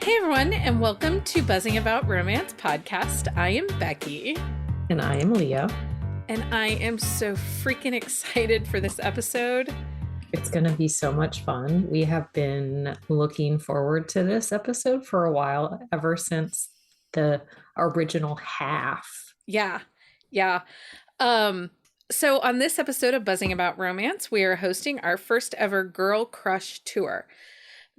Hey everyone, and welcome to Buzzing About Romance podcast. I am Becky. And I am Leah. And I am so freaking excited for this episode. It's going to be so much fun. We have been looking forward to this episode for a while, ever since the original half. Yeah. So on this episode of Buzzing About Romance, we are hosting our first ever Girl Crush Tour.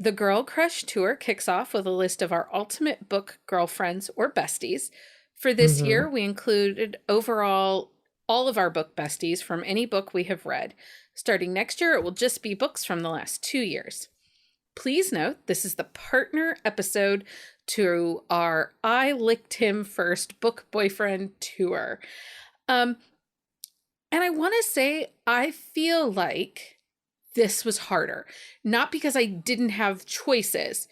The Girl Crush Tour kicks off with a list of our ultimate book girlfriends or besties. For this year, we included overall all of our book besties from any book we have read. Starting next year, it will just be books from the last 2 years. Please note, this is the partner episode to our I Licked Him First book boyfriend tour. And I want to say, I feel like this was harder. Not because I didn't have choices,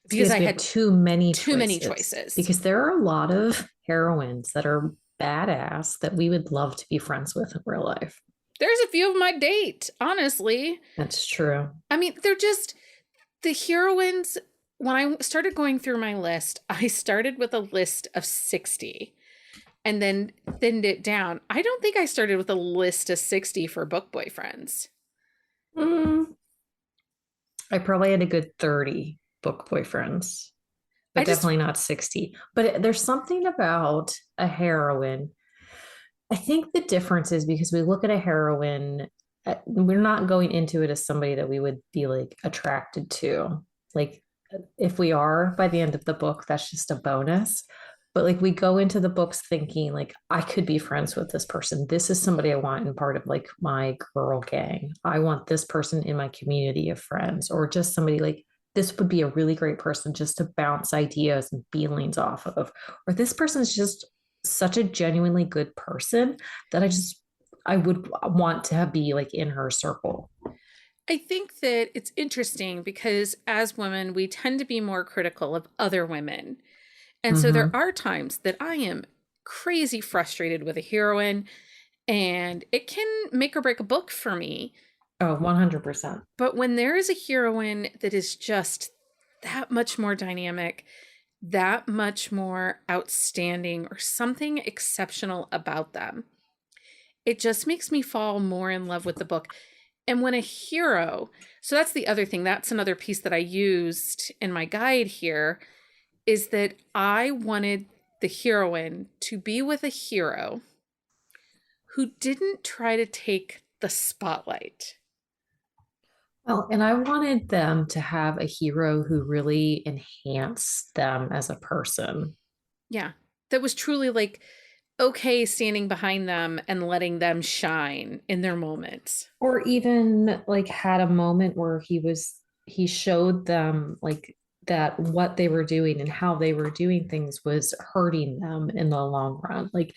because I had too many choices. Because there are a lot of heroines that are badass that we would love to be friends with in real life. There's a few of my date, honestly. That's true. I mean, they're just the heroines. When I started going through my list, I started with a list of 60 and then thinned it down. I don't think I started with a list of 60 for book boyfriends. I probably had a good 30 book boyfriends, but definitely not 60. But there's something about a heroine. I think the difference is because we look at a heroine, we're not going into it as somebody that we would be like attracted to. Like if we are by the end of the book, that's just a bonus. But like we go into the books thinking like I could be friends with this person. This is somebody I want in part of like my girl gang. I want this person in my community of friends, or just somebody like this would be a really great person just to bounce ideas and feelings off of. Or this person is just such a genuinely good person that I would want to be like in her circle. I think that it's interesting because as women, we tend to be more critical of other women. And so there are times that I am crazy frustrated with a heroine and it can make or break a book for me. Oh, 100%. But when there is a heroine that is just that much more dynamic, that much more outstanding, or something exceptional about them, it just makes me fall more in love with the book. And when a hero, so that's the other thing, that's another piece that I used in my guide here, is that I wanted the heroine to be with a hero who didn't try to take the spotlight. Well, and I wanted them to have a hero who really enhanced them as a person. Yeah. That was truly like, okay, standing behind them and letting them shine in their moments. Or even like had a moment where he showed them like that what they were doing and how they were doing things was hurting them in the long run. Like,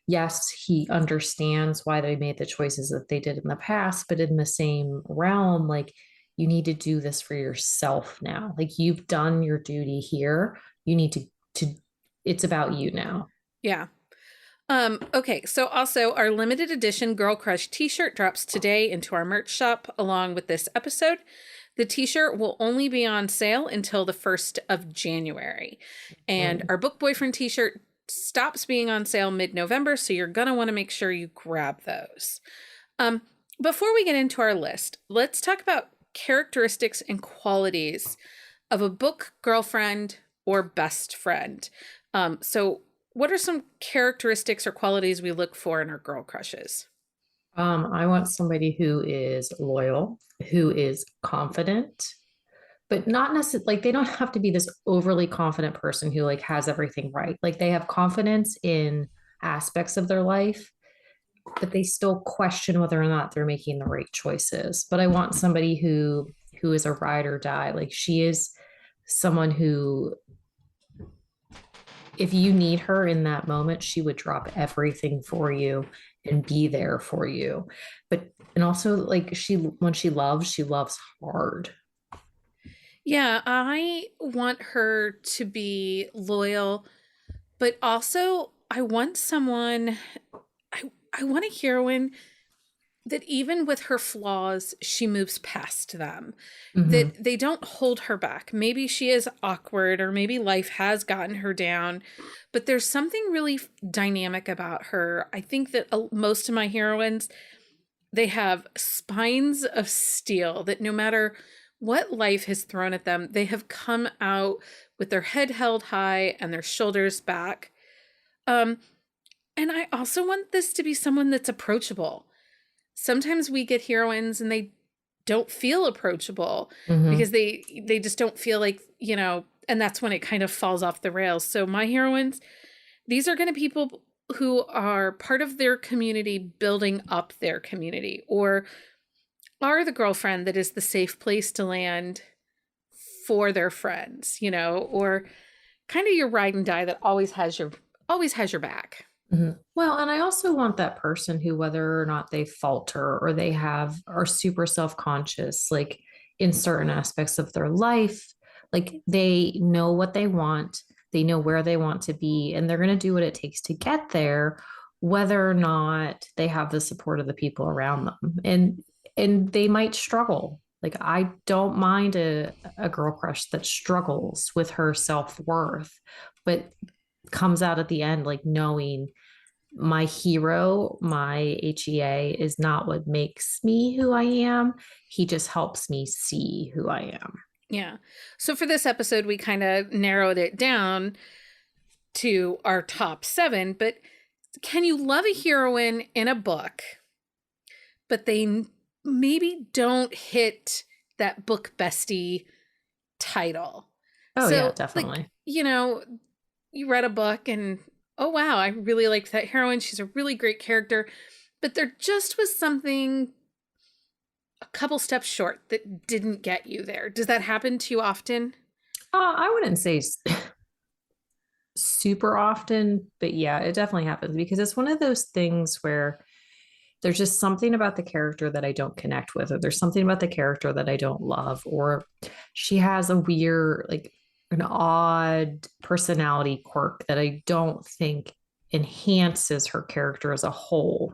yes, he understands why they made the choices that they did in the past, but in the same realm, like, you need to do this for yourself now. Like, you've done your duty here. You need to it's about you now. Yeah. Okay, so also our limited edition Girl Crush t-shirt drops today into our merch shop along with this episode. The t-shirt will only be on sale until the 1st of January. And our book boyfriend t-shirt stops being on sale mid-November, so you're going to want to make sure you grab those. Before we get into our list, let's talk about characteristics and qualities of a book girlfriend or best friend. So what are some characteristics or qualities we look for in our girl crushes? I want somebody who is loyal, who is confident, but not necessarily like they don't have to be this overly confident person who like has everything right. Like they have confidence in aspects of their life, but they still question whether or not they're making the right choices. But I want somebody who is a ride or die. Like she is someone who, if you need her in that moment, she would drop everything for you and be there for you. But and also like when she loves hard. Yeah, I want her to be loyal, but also I want someone, I want a heroine that even with her flaws, she moves past them, Hmm. that they don't hold her back. Maybe she is awkward, or maybe life has gotten her down, but there's something really dynamic about her. I think that most of my heroines, they have spines of steel, that no matter what life has thrown at them, they have come out with their head held high and their shoulders back. Um, and I also want this to be someone that's approachable. Sometimes we get heroines and they don't feel approachable Hmm. because they just don't feel like, and that's when it kind of falls off the rails. So my heroines, these are going to be people who are part of their community, building up their community, or are the girlfriend that is the safe place to land for their friends, or kind of your ride and die that always has your back. Hmm. Well, and I also want that person who, whether or not they falter or they are super self-conscious, like in certain aspects of their life, like they know what they want, they know where they want to be, and they're going to do what it takes to get there, whether or not they have the support of the people around them. And they might struggle. Like I don't mind a girl crush that struggles with her self-worth, but comes out at the end like knowing my hero, my HEA, is not what makes me who I am. He just helps me see who I am. Yeah. So for this episode, we kind of narrowed it down to our top 7, but can you love a heroine in a book, but they maybe don't hit that book bestie title? Oh, yeah, So, like, definitely. you read a book and, oh, wow, I really liked that heroine. She's a really great character. But there just was something a couple steps short that didn't get you there. Does that happen to you often? I wouldn't say super often, but yeah, it definitely happens because it's one of those things where there's just something about the character that I don't connect with, or there's something about the character that I don't love, or she has a weird, like an odd personality quirk that I don't think enhances her character as a whole.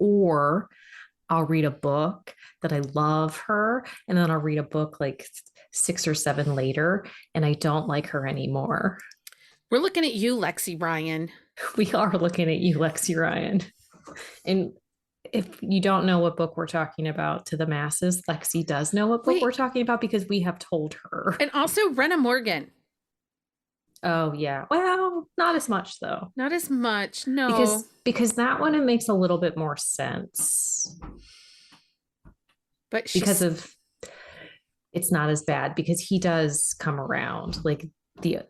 Or I'll read a book that I love her, and then I'll read a book like 6 or 7 later, and I don't like her anymore. We're looking at you, Lexi Ryan. We are looking at you, Lexi Ryan. And if you don't know what book we're talking about to the masses, Lexi does know what book we're Wait, talking about because we have told her. and also Rena Morgan. Oh yeah. Well, not as much though. Not as much, no. Because that one it makes a little bit more sense But because she's of it's not as bad because he does come around. Like the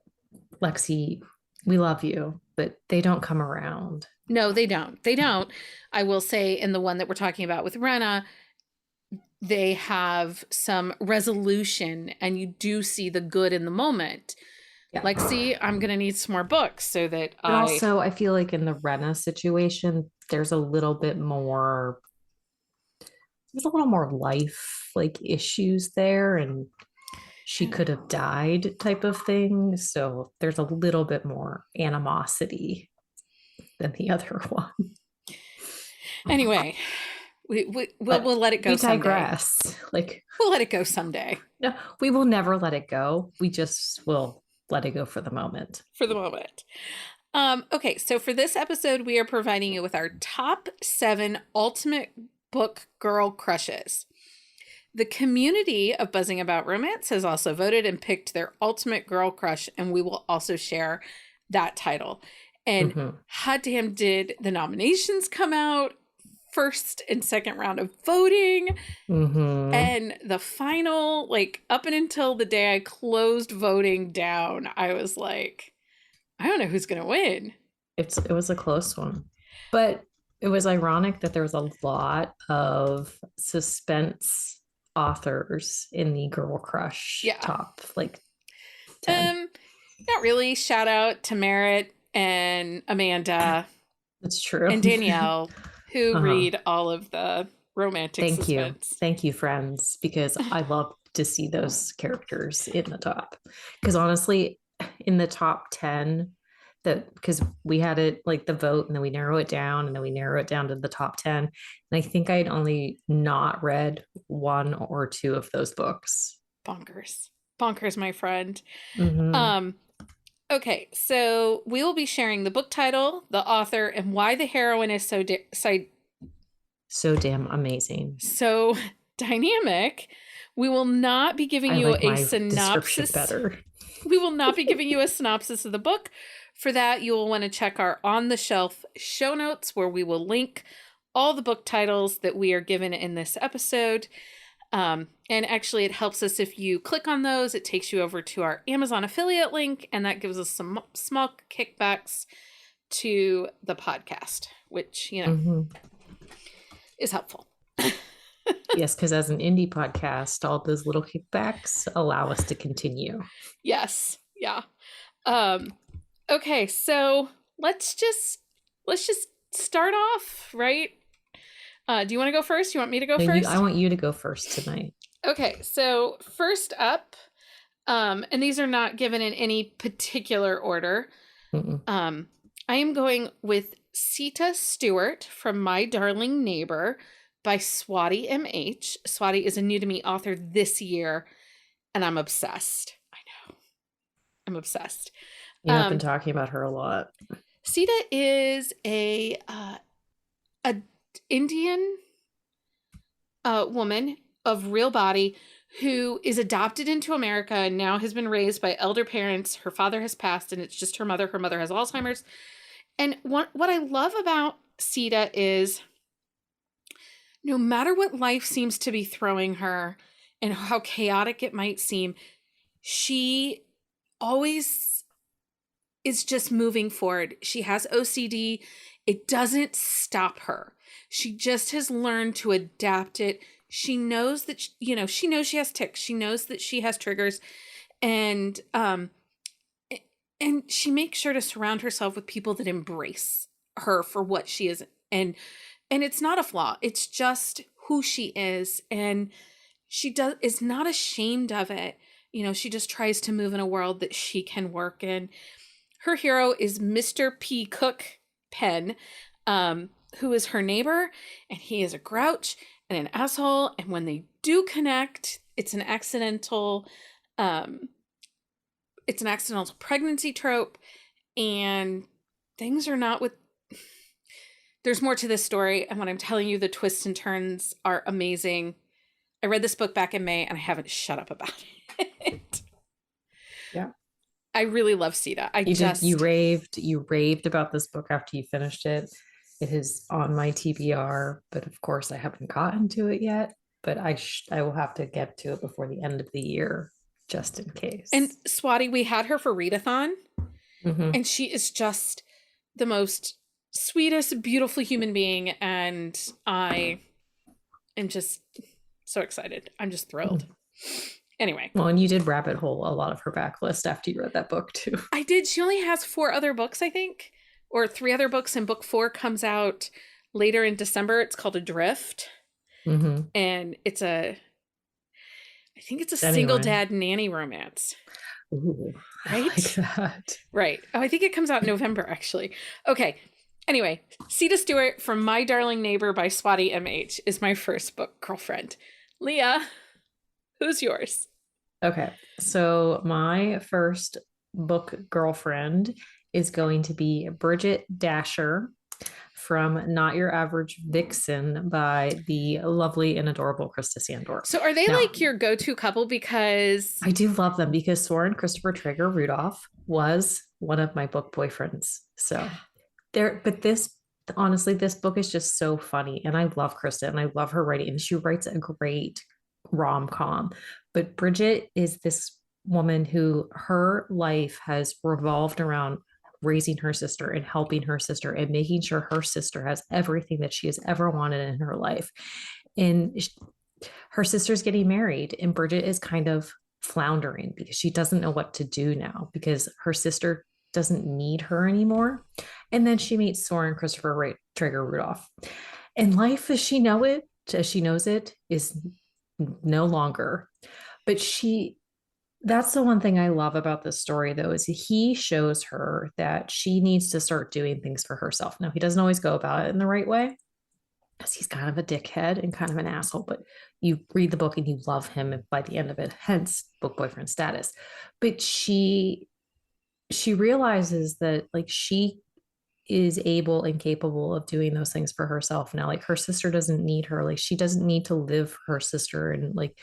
Lexi, we love you, but they don't come around. no, they don't. They don't. I will say in the one that we're talking about with Rena, they have some resolution and you do see the good in the moment. Yeah. Lexi, I'm going to need some more books so that But I. also, I feel like in the Rena situation, there's a little more life like issues there, and she could have died type of thing. So there's a little bit more animosity than the other one. Anyway, we'll But let it go we someday. digress. Like, We'll let it go someday no, we will never let it go. We just will let it go for the moment. for the moment. Okay, so for this episode, we are providing you with our top 7 ultimate book girl crushes. The community of Buzzing About Romance has also voted and picked their ultimate girl crush, and we will also share that title. And Mhm. hot damn, did the nominations come out? First and second round of voting, Mhm. and the final, like up and until the day I closed voting down, I was like, I don't know who's gonna win. It was a close one. But it was ironic that there was a lot of suspense authors in the Girl Crush Yeah. top like 10. Not really. Shout out to Merritt and Amanda That's true. and Danielle, who Uh-huh. read all of the romantic Thank you. suspense. Thank you, friends, because I love to see those characters in the top. Because honestly, in the top 10, that because we had it like the vote and then we narrow it down and then we narrow it down to the top 10. And I think I'd only not read one or two of those books. Bonkers. Bonkers, my friend. Mm-hmm. Um, okay, so we will be sharing the book title, the author, and why the heroine is So damn amazing. so dynamic. We will not be giving I you like a my description synopsis. better. We will not be giving you a synopsis of the book. For that, you will want to check our on the shelf show notes where we will link all the book titles that we are given in this episode. And actually, it helps us if you click on those. It takes you over to our Amazon affiliate link, and that gives us some small kickbacks to the podcast, which, Mm-hmm. is helpful. Yes, because as an indie podcast, all those little kickbacks allow us to continue. Yes. Yeah. Um, okay, so let's just start off, right? Do you want to go first? You want me to go No, first? I want you to go first tonight. Okay, so first up, and these are not given in any particular order. Mm-mm. I am going with Sita Stewart from My Darling Neighbor by Swati M.H. Swati is a new to me author this year, and I'm obsessed. I know. I'm obsessed. I've been talking about her a lot. Sita is a Indian woman of real body who is adopted into America and now has been raised by elder parents. Her father has passed and it's just her mother. Her mother has Alzheimer's. And what I love about Sita is no matter what life seems to be throwing her and how chaotic it might seem, she always is just moving forward. She has OCD. It doesn't stop her. She just has learned to adapt it. She knows that, she knows she has tics. She knows that she has triggers. And she makes sure to surround herself with people that embrace her for what she is. And it's not a flaw. It's just who she is. And she is not ashamed of it. She just tries to move in a world that she can work in. Her hero is Mr. P. Cook Penn, who is her neighbor, and he is a grouch and an asshole. And when they do connect, it's an accidental pregnancy trope, and things are not with. There's more to this story, and when I'm telling you, the twists and turns are amazing. I read this book back in May, and I haven't shut up about it. Yeah. I really love Sita. You raved about this book after you finished it. It is on my TBR, but of course I haven't gotten to it yet. But I will have to get to it before the end of the year, just in case. And Swati, we had her for Readathon, mm-hmm. and she is just the most sweetest, beautiful human being, and I am just so excited. I'm just thrilled. Mm-hmm. Anyway. Well, and you did rabbit hole a lot of her backlist after you read that book too. I did. She only has 4 other books, I think, or 3 other books, and book 4 comes out later in December. It's called Adrift. Mm-hmm. And I think it's a single dad nanny romance. Ooh, right? I like that. Right. Oh, I think it comes out in November, actually. Okay. Anyway, Sita Stewart from My Darling Neighbor by Swati M.H. is my first book, girlfriend. Leah, who's yours? Okay. So my first book, girlfriend, is going to be Bridget Dasher from Not Your Average Vixen by the lovely and adorable Krista Sandor. So are they like your go-to couple? Because I do love them because Soren Christopher Traeger Rudolph was one of my book boyfriends. So honestly, this book is just so funny. And I love Krista and I love her writing. And she writes a great rom-com. But Bridget is this woman who her life has revolved around raising her sister and helping her sister and making sure her sister has everything that she has ever wanted in her life. And her sister's getting married and Bridget is kind of floundering because she doesn't know what to do now because her sister doesn't need her anymore. And then she meets Soren Christopher Traeger Rudolph. And life as she knows it, is no longer. But That's the one thing I love about this story, though, is he shows her that she needs to start doing things for herself. Now, he doesn't always go about it in the right way because he's kind of a dickhead and kind of an asshole, but you read the book and you love him by the end of it, hence book boyfriend status. But she realizes that like she is able and capable of doing those things for herself now. Like her sister doesn't need her. Like she doesn't need to live for her sister, and like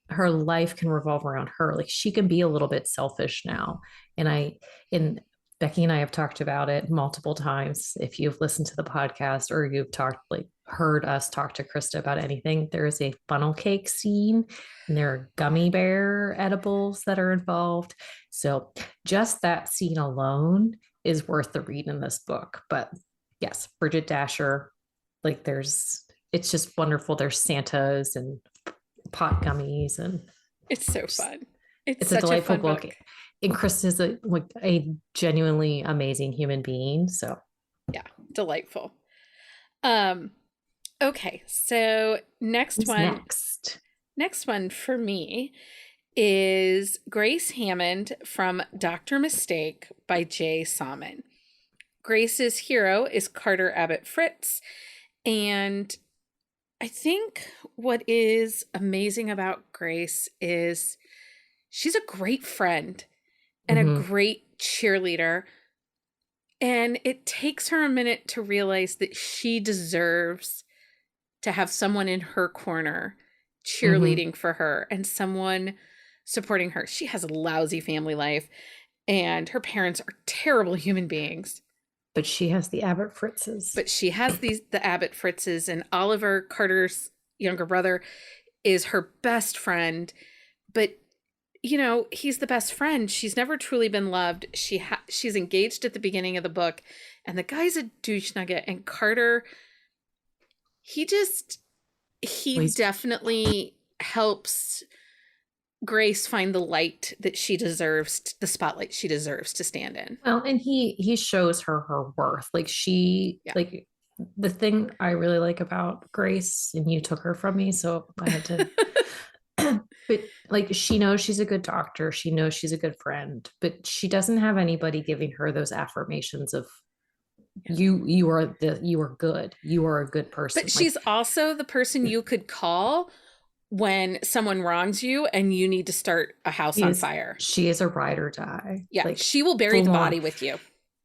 her life can revolve around her. Like she can be a little bit selfish now. And Becky and I have talked about it multiple times. If you've listened to the podcast or you've talked, like heard us talk to Krista about anything, there is a funnel cake scene and there are gummy bear edibles that are involved. So just that scene alone is worth the read in this book. But yes, Bridget Dasher, like it's just wonderful. There's Santas and pot gummies, and It's so fun. It's it's a such a delightful fun book. book. And Chris is a genuinely amazing human being. So Yeah, delightful. Um, okay, so who's next? next one for me is Grace Hammond from Dr. Mistake by Jay Salmon. Grace's hero is Carter Abbott Fritz, and I think what is amazing about Grace is she's a great friend and a Mm-hmm. great cheerleader. And it takes her a minute to realize that she deserves to have someone in her corner Mm-hmm. cheerleading for her and someone supporting her. She has a lousy family life and her parents are terrible human beings. But she has the Abbott Fritzes. But she has the Abbott Fritzes, and Oliver, Carter's younger brother, is her best friend. But he's the best friend. She's never truly been loved. She's engaged at the beginning of the book, and the guy's a douche nugget. And Carter, he Well, definitely helps Grace find the light that she deserves, the spotlight she deserves to stand in. and he shows her worth. Like Yeah. like the thing I really like about Grace, and you took her from me, so I had to. But like she knows she's a good doctor, she knows she's a good friend, but she doesn't have anybody giving her those affirmations of Yeah. you are good, you are a good But person. Like she's also the person you could call when someone wrongs you and you need to start a house on fire. she is a ride or die, Yeah, like she will bury the full on. body with you.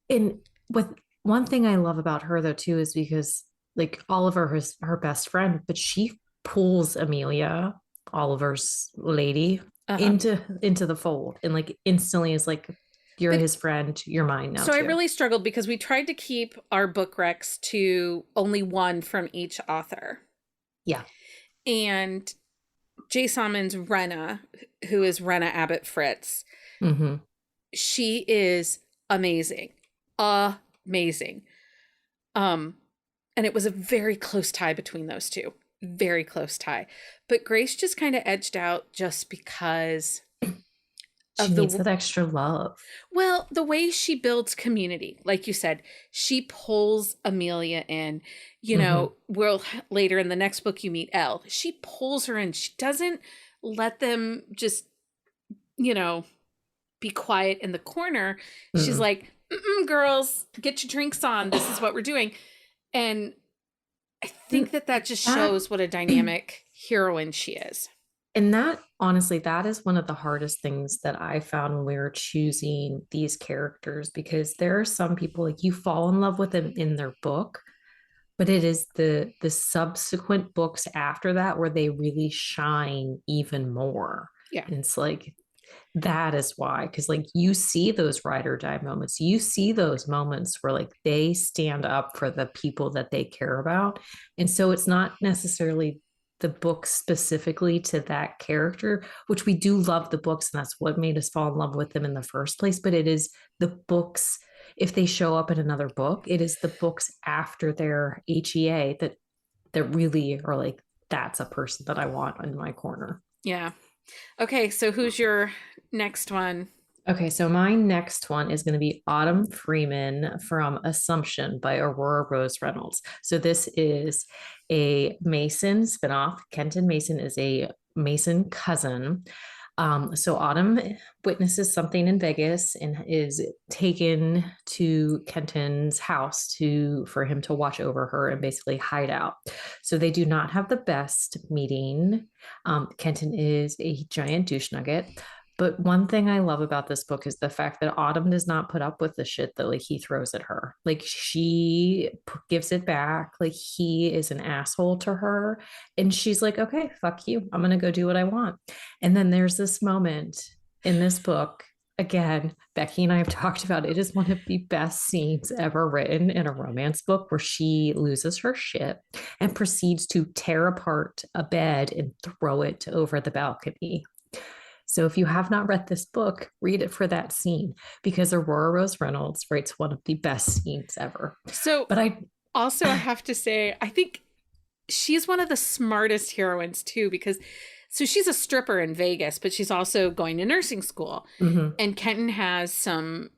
And with one thing I love about her though too is because like Oliver is her best friend, but she pulls Amelia, Oliver's lady, Uh-huh. into the fold, and like instantly is like, you're But his friend, you're mine now so I too. really struggled because we tried to keep our book recs to only one from each author. Yeah. And Jay Salmon's Renna, who is Renna Abbott Fritz, Mm-hmm. she is amazing. Amazing. Um, and it was a very close tie between those two. Very close tie. But Grace just kind of edged out just because She of needs that extra love. the way she builds community. Like you said, she pulls Amelia in. Mm-hmm. Later in the next book you meet Elle. She pulls her in. She doesn't let them just, you know, be quiet in the corner. She's Mm-mm. like, girls, get your drinks on. This is what we're doing. And I think that just That shows what a dynamic heroine she is. And that, honestly, that is one of the hardest things that I found when we were choosing these characters, because there are some people like you fall in love with them in their book, but it is the subsequent books after that where they really shine even more. Yeah. And it's like that is why, because like you see those ride or die moments, you see those moments where like they stand up for the people that they care about. And so it's not necessarily the book specifically to that character, which we do love the books, and that's what made us fall in love with them in the first place. But it is the books, if they show up in another book, it is the books after their HEA that really are like, that's a person that I want in my corner. Yeah. Okay, so who's your next one? Okay, so my next one is going to be Autumn Freeman from Assumption by Aurora Rose Reynolds. So this is a Mason spinoff. Kenton Mason is a Mason cousin. So Autumn witnesses something in Vegas and is taken to Kenton's house to for him to watch over her and basically hide out. So they do not have the best meeting. Kenton is a giant douche nugget. But one thing I love about this book is the fact that Autumn does not put up with the shit that like he throws at her. Like she gives it back. Like he is an asshole to her, and she's like, "Okay, fuck you. I'm gonna go do what I want." And then there's this moment in this book. Again, Becky and I have talked about it. It is one of the best scenes ever written in a romance book where she loses her shit and proceeds to tear apart a bed and throw it over the balcony. So if you have not read this book, read it for that scene because Aurora Rose Reynolds writes one of the best scenes ever. So But I also, I have to say, I think she's one of the smartest heroines too, because so she's a stripper in Vegas, but she's also going to nursing school. mhm. And Kenton has some,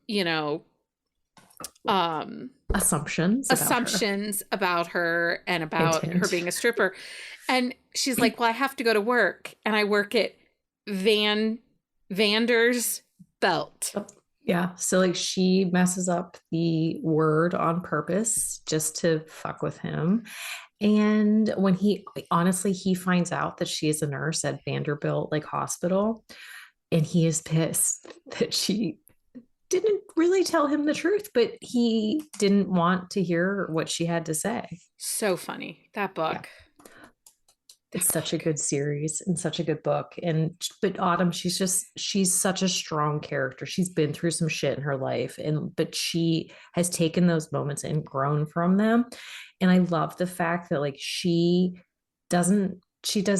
um, Assumptions about her. assumptions about her and about her Intent. being a stripper. And she's like, well, I have to go to work. And I work at Vander's Belt. Yeah. So like she messes up the word on purpose just to fuck with him. And when he honestly he finds out that she is a nurse at Vanderbilt like hospital, and he is pissed that she didn't really tell him the truth, but he didn't want to hear what she had to say. So funny. That Yeah. book. It's such a good series and such a good book. And but Autumn, she's such a strong character. She's been through some shit in her life, and but she has taken those moments and grown from them. And I love the fact that like she does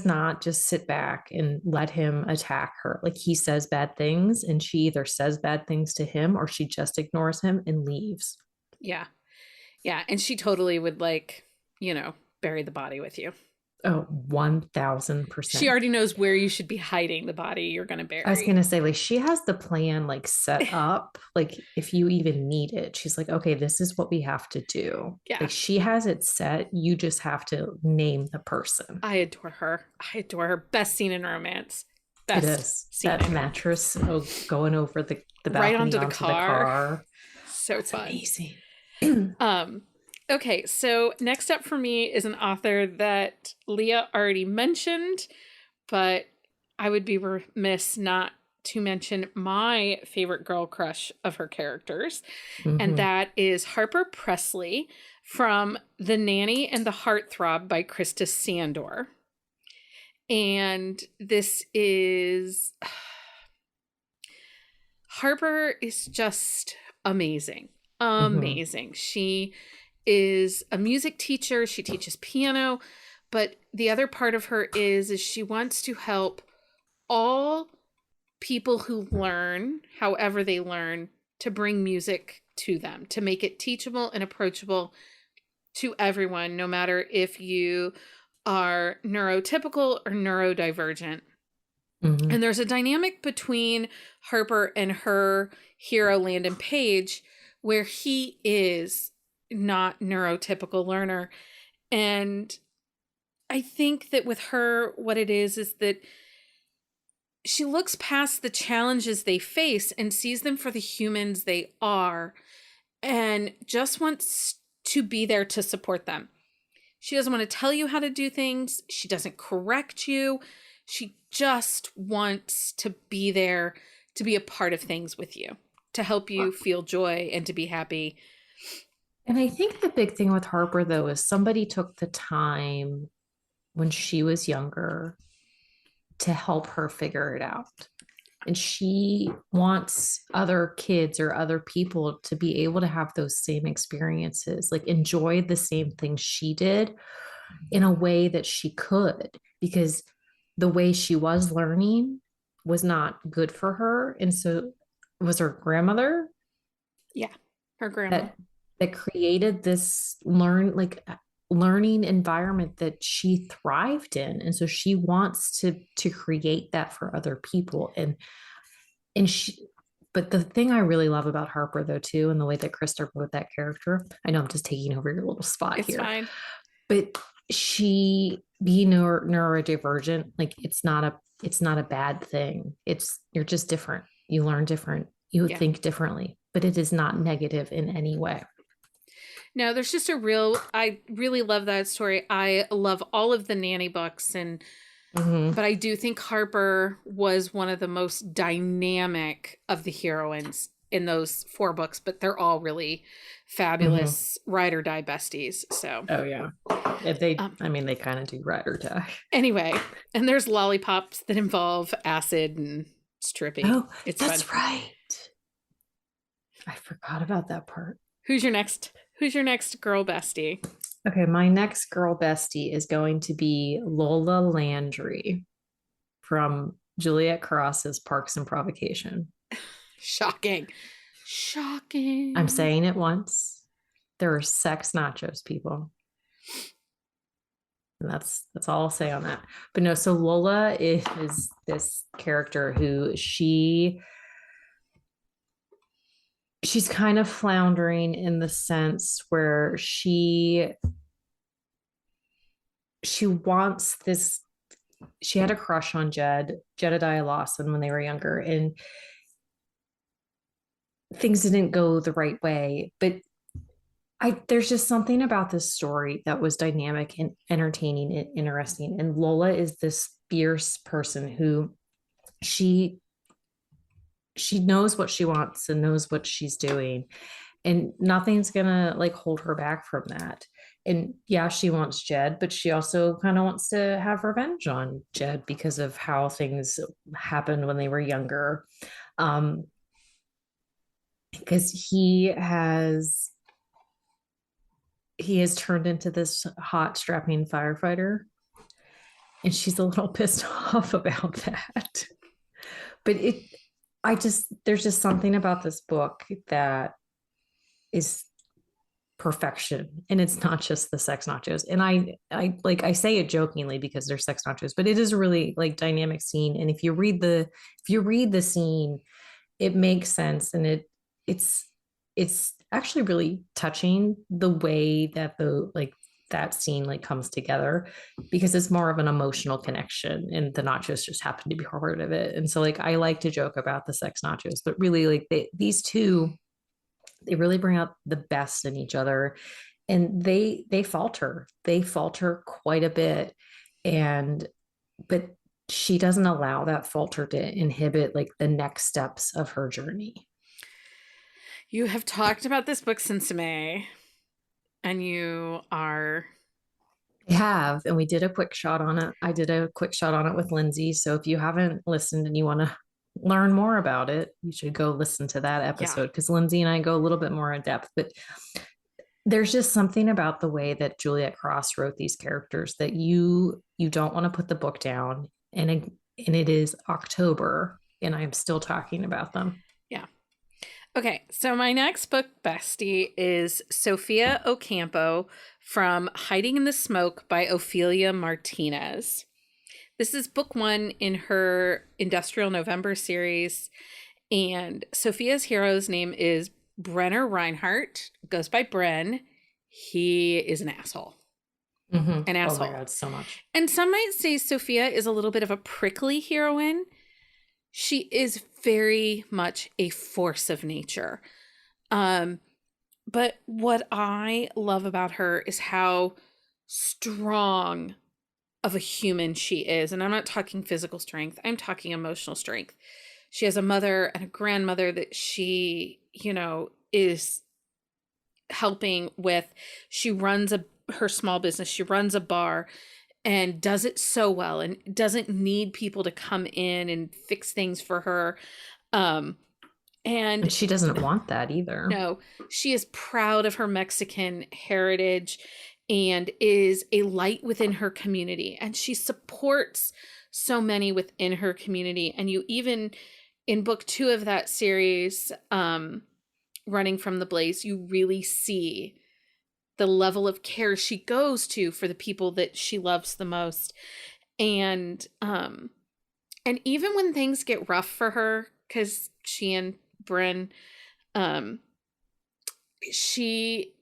not just sit back and let him attack her. Like he says bad things and she either says bad things to him or she just ignores him and leaves. Yeah. Yeah. And she totally would bury the body with you. Oh, She 1000%. already knows where you should be hiding the body you're going to I was bury. gonna say, like, she has the plan like set up. Like, if you even need it, she's like, okay, this is what we have to do. Yeah. Like, she has it set. You just have to name the person. I adore her. I adore her. Best scene in romance. It Best is scene that in mattress going over the right balcony onto the onto the car. car. So That's fun. amazing. Okay, so next up for me is an author that Leah already mentioned, but I would be remiss not to mention my favorite girl crush of her characters, and Mhm. that is Harper Presley from The Nanny and the Heartthrob by Krista Sandor. And this is Harper is just amazing. Mhm. Amazing. She is a music teacher. She teaches piano, but the other part of her is she wants to help all people who learn, however they learn, to bring music to them, to make it teachable and approachable to everyone, no matter if you are neurotypical or neurodivergent. Mhm. And there's a dynamic between Harper and her hero, Landon Page, where he is not neurotypical learner. And I think that with her, what it is that she looks past the challenges they face and sees them for the humans they are and just wants to be there to support them. She doesn't want to tell you how to do things. She doesn't correct you. She just wants to be there to be a part of things with you, to help you feel joy and to be happy. And I think the big thing with Harper, though, is somebody took the time when she was younger to help her figure it out. And she wants other kids or other people to be able to have those same experiences, like enjoy the same things she did in a way that she could, because the way she was learning was not good for her. And so it was her grandmother Yeah, her grandma. that created this learning environment that she thrived in, and so she wants to create that for other people. And she but the thing I really love about Harper though too, and the way that Krista wrote that character, I know I'm just taking over your little spot It's here, fine. but she being neurodivergent, like it's not a it's not a bad thing. You're just different. You learn different. You Yeah. think differently, but it is not negative in any way. No, there's just I really love that story. I love all of the nanny books, Mm-hmm. but I do think Harper was one of the most dynamic of the heroines in those four books, but they're all really Mm-hmm. fabulous ride or die besties. So, Oh yeah. um, I mean, they kind of do ride or die. anyway, and there's lollipops that involve acid and it's trippy. Oh, It's fun. that's right. I forgot about that part. Who's your next girl bestie? Okay, my next girl bestie is going to be Lola Landry from Juliet Cross's Parks and Provocation. Shocking. I'm Shocking. saying it once. There are sex nachos, people. And that's all I'll say on that. But no, so Lola is this character who she's kind of floundering in the sense where she wants this. She had a crush on Jedediah Lawson when they were younger, and things didn't go the right way. But there's just something about this story that was dynamic and entertaining and interesting. And Lola is this fierce person who she she knows what she wants and knows what she's doing, and nothing's gonna like hold her back from that. And yeah, she wants Jed, but she also kind of wants to have revenge on Jed because of how things happened when they were younger. um because he has turned into this hot strapping firefighter, and she's a little pissed off about that. But there's just something about this book that is perfection, and it's not just the sex nachos. And I say it jokingly because they're sex nachos, but it is a really like dynamic scene. And if you read the scene, it makes sense, and it's it's actually really touching the way that that scene like comes together, because it's more of an emotional connection, and the nachos just happen to be part of it. And so like I like to joke about the sex nachos, but really like these two, they really bring out the best in each other. And they falter quite a bit. And but she doesn't allow that falter to inhibit like the next steps of her journey. You have talked about this book since May, and you are. I have, and we did a quick shot on it. I did a quick shot on it with Lindsay. So if you haven't listened and you want to learn more about it, you should go listen to that Yeah. episode, because Lindsay and I go a little bit more in depth. But there's just something about the way that Juliet Cross wrote these characters that you don't want to put the book down. And it is October, and I'm still talking about them. Yeah. Okay, so my next book bestie is Sophia Ocampo from Hiding in the Smoke by Ophelia Martinez. This is book one in her Industrial November series. And Sophia's hero's name is Brenner Reinhardt, goes by Bren. He is an asshole. Mm-hmm. An Oh my asshole. God, so much. And some might say Sophia is a little bit of a prickly heroine. She is very much a force of nature. Um, but what I love about her is how strong of a human she is. And I'm not talking physical strength, I'm talking emotional strength. She has a mother and a grandmother that she, is helping with. She runs her small business, she runs a bar and does it so well and doesn't need people to come in and fix things for her. Um, and And she doesn't want that either. no, she is proud of her Mexican heritage and is a light within her community. And she supports so many within her community. And you even, in book two of that series, Running from the Blaze, you really see the level of care she goes to for the people that she loves the most. And even when things get rough for her, because she and Bryn, um, she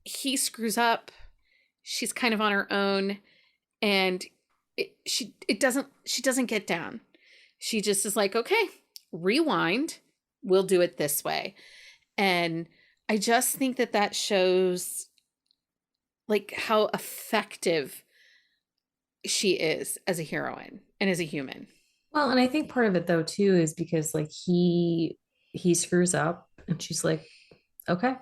he screws up, she's kind of on her own, and she doesn't get down. She just is like, okay, rewind. We'll do it this way. And I just think that that shows like how effective she is as a heroine and as a human. Well, and I think part of it though too is because like he screws up and she's like, okay,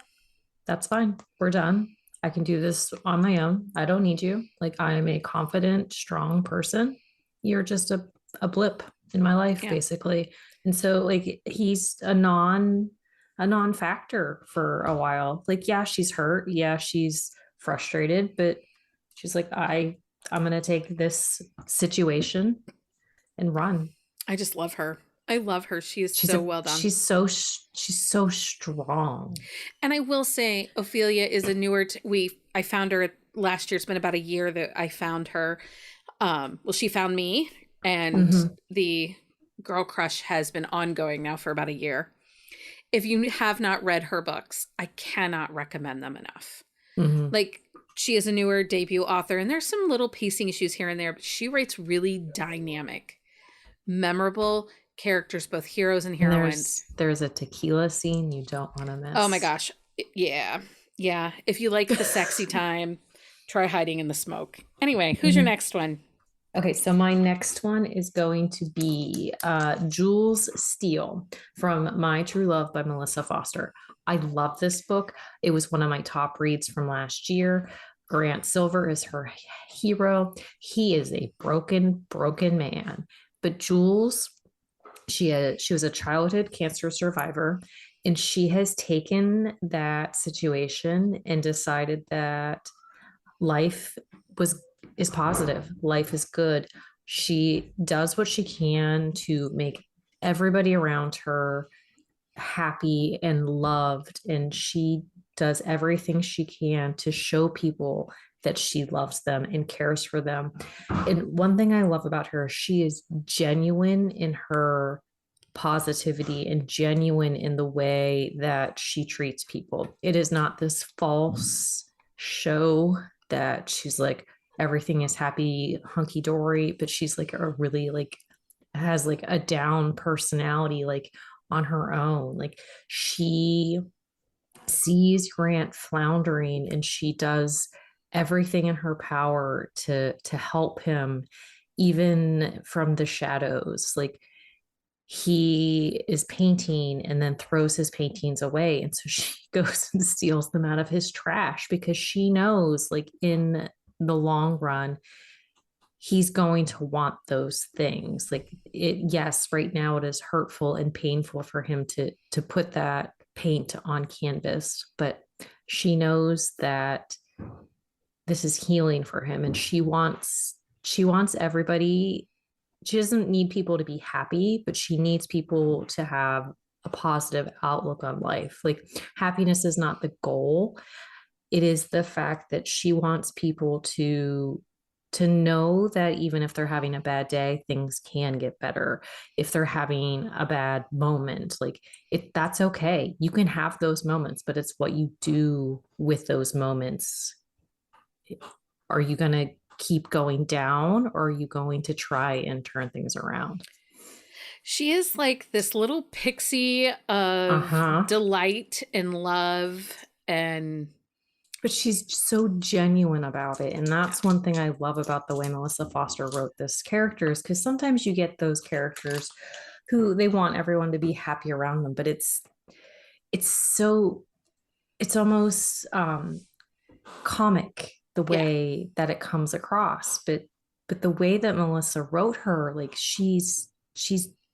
that's fine. We're done. I can do this on my own. I don't need you. Like I am a confident, strong person. You're just a blip in my life, Yeah. basically. And so like he's a non-factor for a while. Like, yeah, she's hurt. Yeah, she's frustrated, but she's like, I'm gonna take this situation and run. I just love her. I love her. She is so well done. She's so strong. And I will say, Ophelia is a newer. I found her last year. It's been about a year that I found her. Well, she found me, and Mhm. the Girl Crush has been ongoing now for about a year. If you have not read her books, I cannot recommend them enough. Mhm. Like, she is a newer debut author, and there's some little pacing issues here and there, but she writes really dynamic, memorable characters, both heroes and And heroines. there's a tequila scene you don't want to Oh my miss. gosh. Yeah. Yeah. If you like the sexy time, try hiding in the smoke. Anyway, who's your Mhm. next one? Okay, so my next one is going to be Jules Steele from My True Love by Melissa Foster. I love this book. It was one of my top reads from last year. Grant Silver is her hero. He is a broken man. But Jules, she was a childhood cancer survivor, and she has taken that situation and decided that life was is positive. Life is good. She does what she can to make everybody around her happy and loved, and she does everything she can to show people that she loves them and cares for them. And one thing I love about her, she is genuine in her positivity and genuine in the way that she treats people. It is not this false show that she's like everything is happy hunky dory, but she's like a really like has like a down personality like on her own. Like she sees Grant floundering and she does everything in her power to help him even from the shadows. Like he is painting and then throws his paintings away. And so she goes and steals them out of his trash because she knows, like, in the long run, he's going to want those things. Like, yes, right now it is hurtful and painful for him to put that paint on canvas, but she knows that this is healing for him and she wants everybody. She doesn't need people to be happy, but she needs people to have a positive outlook on life. Like happiness is not the goal. It is the fact that she wants people to know that even if they're having a bad day, things can get better. If they're having a bad moment, like that's okay. You can have those moments, but it's what you do with those moments. Are you going to keep going down or are you going to try and turn things around? She is like this little pixie of Uh-huh. delight and love. And But she's so genuine about it. And that's one thing I love about the way Melissa Foster wrote this character is because sometimes you get those characters who they want everyone to be happy around them, but it's so it's almost comic the yeah, way that it comes across. But the way that Melissa wrote her, like she's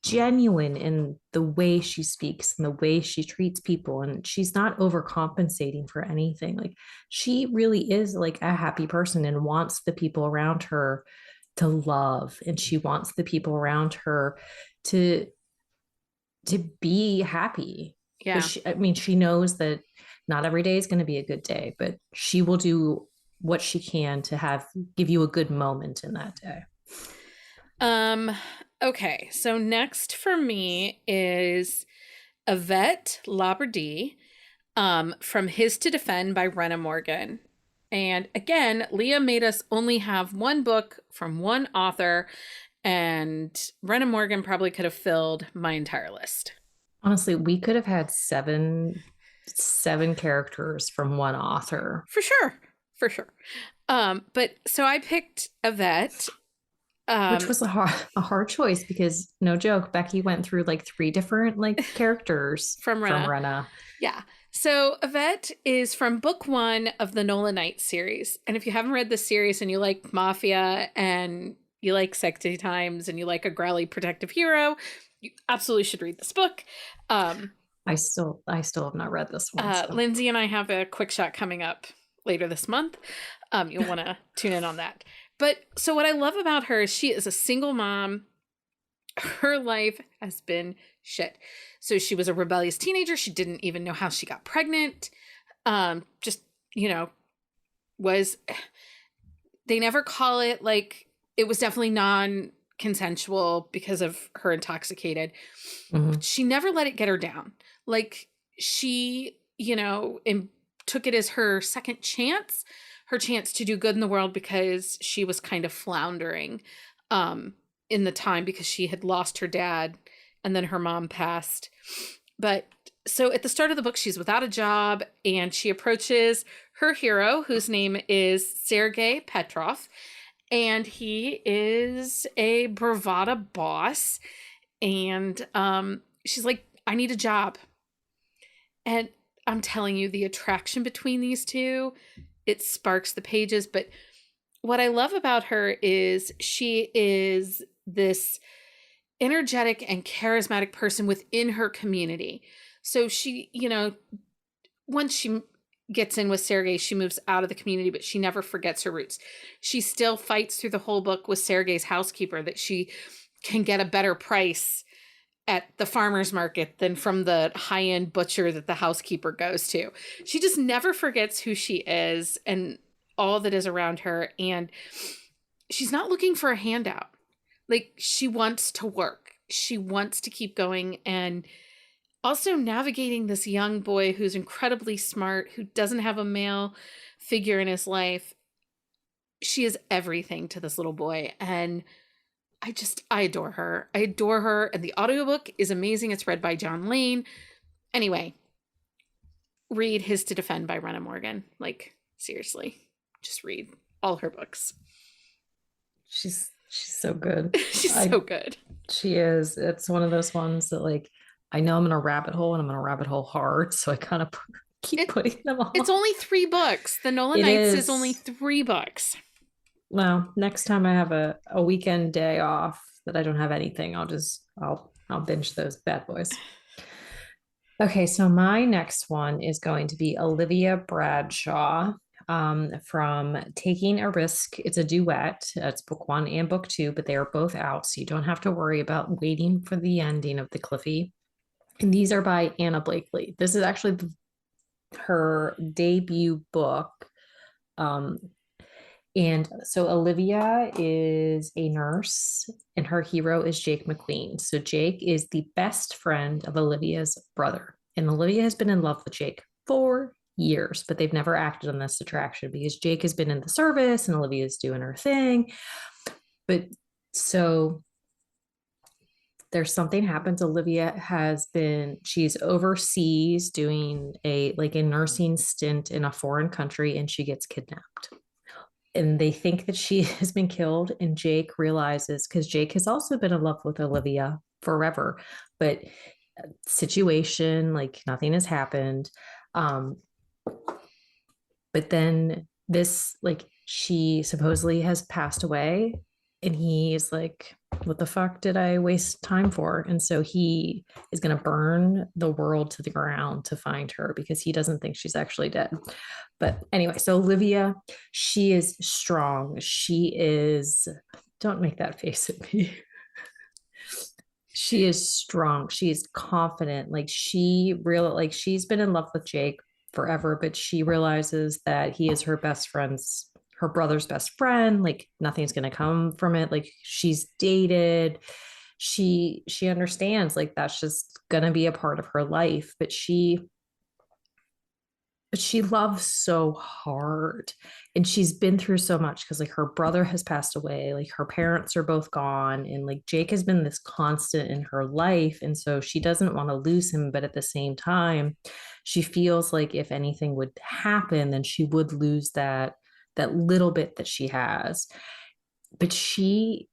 genuine in the way she speaks and the way she treats people, and she's not overcompensating for anything. Like she really is like a happy person and wants the people around her to love, and she wants the people around her to to be happy. But yeah. I mean, she knows that not every day is going to be a good day, but she will do what she can to give you a good moment in that day. Um, okay. So next for me is Yvette Labadie, from His to Defend by Brenna Morgan. And again, Leah made us only have one book from one author, and Brenna Morgan probably could have filled my entire list. Honestly, we could have had seven characters from one author. For sure. For sure. But so I picked Yvette. Which was a hard choice because no joke, Becky went through like three different like characters From from Rena. Rena. Yeah. So Yvette is from book one of the Nola Knight series. And if you haven't read this series and you like Mafia and you like sexy times and you like a growly protective hero, you absolutely should read this book. I still have not read this one. So. Lindsay and I have a quick shot coming up later this month. You'll want to tune in on that. But so what I love about her is she is a single mom. Her life has been shit. So she was a rebellious teenager. She didn't even know how she got pregnant. Just, was, they never call it like, it was definitely non-consensual because of her intoxicated. Mm-hmm. She never let it get her down. Like she, took it as her second chance, her chance to do good in the world because she was kind of floundering in the time because she had lost her dad and then her mom passed. But so at the start of the book, she's without a job and she approaches her hero, whose name is Sergei Petrov. And he is a bravada boss. And she's like, I need a job. And I'm telling you, the attraction between these two, it sparks the pages. But what I love about her is she is this energetic and charismatic person within her community. So she, once she gets in with Sergei, she moves out of the community, but she never forgets her roots. She still fights through the whole book with Sergei's housekeeper that she can get a better price at the farmer's market than from the high-end butcher that the housekeeper goes to. She just never forgets who she is and all that is around her. And she's not looking for a handout. Like, she wants to work. She wants to keep going. And also navigating this young boy who's incredibly smart, who doesn't have a male figure in his life. She is everything to this little boy. And I adore her. I adore her. And the audiobook is amazing. It's read by John Lane. Anyway, read His to Defend by Rena Morgan. Like, seriously, just read all her books. She's so good. She's so good. She is. It's one of those ones that like, I know I'm in a rabbit hole and I'm in a rabbit hole hard. So I kind of keep putting them on. It's only 3 books. The Nola Knights is only 3 books. Well, next time I have a weekend day off that I don't have anything, I'll binge those bad boys. Okay, so my next one is going to be Olivia Bradshaw from Taking a Risk. It's a duet. It's book 1 and book 2, but they are both out, so you don't have to worry about waiting for the ending of the Cliffy. And these are by Anna Blakely. This is actually her debut book. And so Olivia is a nurse and her hero is Jake McQueen. So Jake is the best friend of Olivia's brother. And Olivia has been in love with Jake for years, but they've never acted on this attraction because Jake has been in the service and Olivia's doing her thing. But so there's something happens. Olivia she's overseas doing a nursing stint in a foreign country and she gets kidnapped. And they think that she has been killed. And Jake realizes, because Jake has also been in love with Olivia forever, but situation, like nothing has happened. But then this, like, she supposedly has passed away. And he's like, what the fuck did I waste time for? And so he is going to burn the world to the ground to find her because he doesn't think she's actually dead. But anyway, so Olivia, she is strong. Don't make that face at me. She is strong. She is confident. She's been in love with Jake forever, but she realizes that he is her brother's best friend. Like nothing's going to come from it. Like she's dated. She understands like that's just going to be a part of her life, but she but she loves so hard, and she's been through so much because like her brother has passed away, like her parents are both gone, and like Jake has been this constant in her life, and so she doesn't want to lose him, but at the same time she feels like if anything would happen then she would lose that little bit that she has. But she's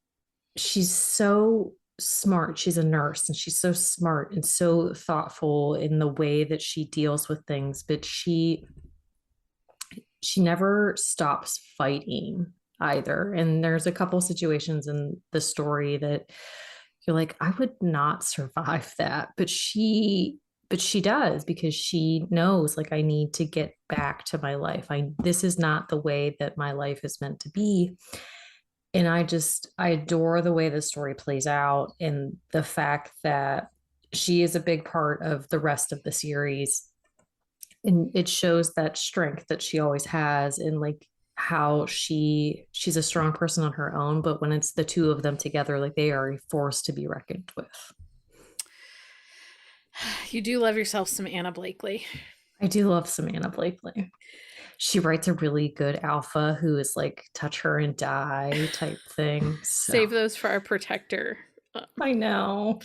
so smart. She's a nurse and she's so smart and so thoughtful in the way that she deals with things, but she never stops fighting either. And there's a couple situations in the story that you're like, I would not survive that, but she does because she knows like I need to get back to my life. I This is not the way that my life is meant to be. And I adore the way the story plays out and the fact that she is a big part of the rest of the series, and it shows that strength that she always has, and like how she's a strong person on her own, but when it's the two of them together, like they are a force to be reckoned with. You do love yourself some Anna Blakely. I do love some Anna Blakely. She writes a really good alpha who is like touch her and die type thing. So Save those for our protector. I know.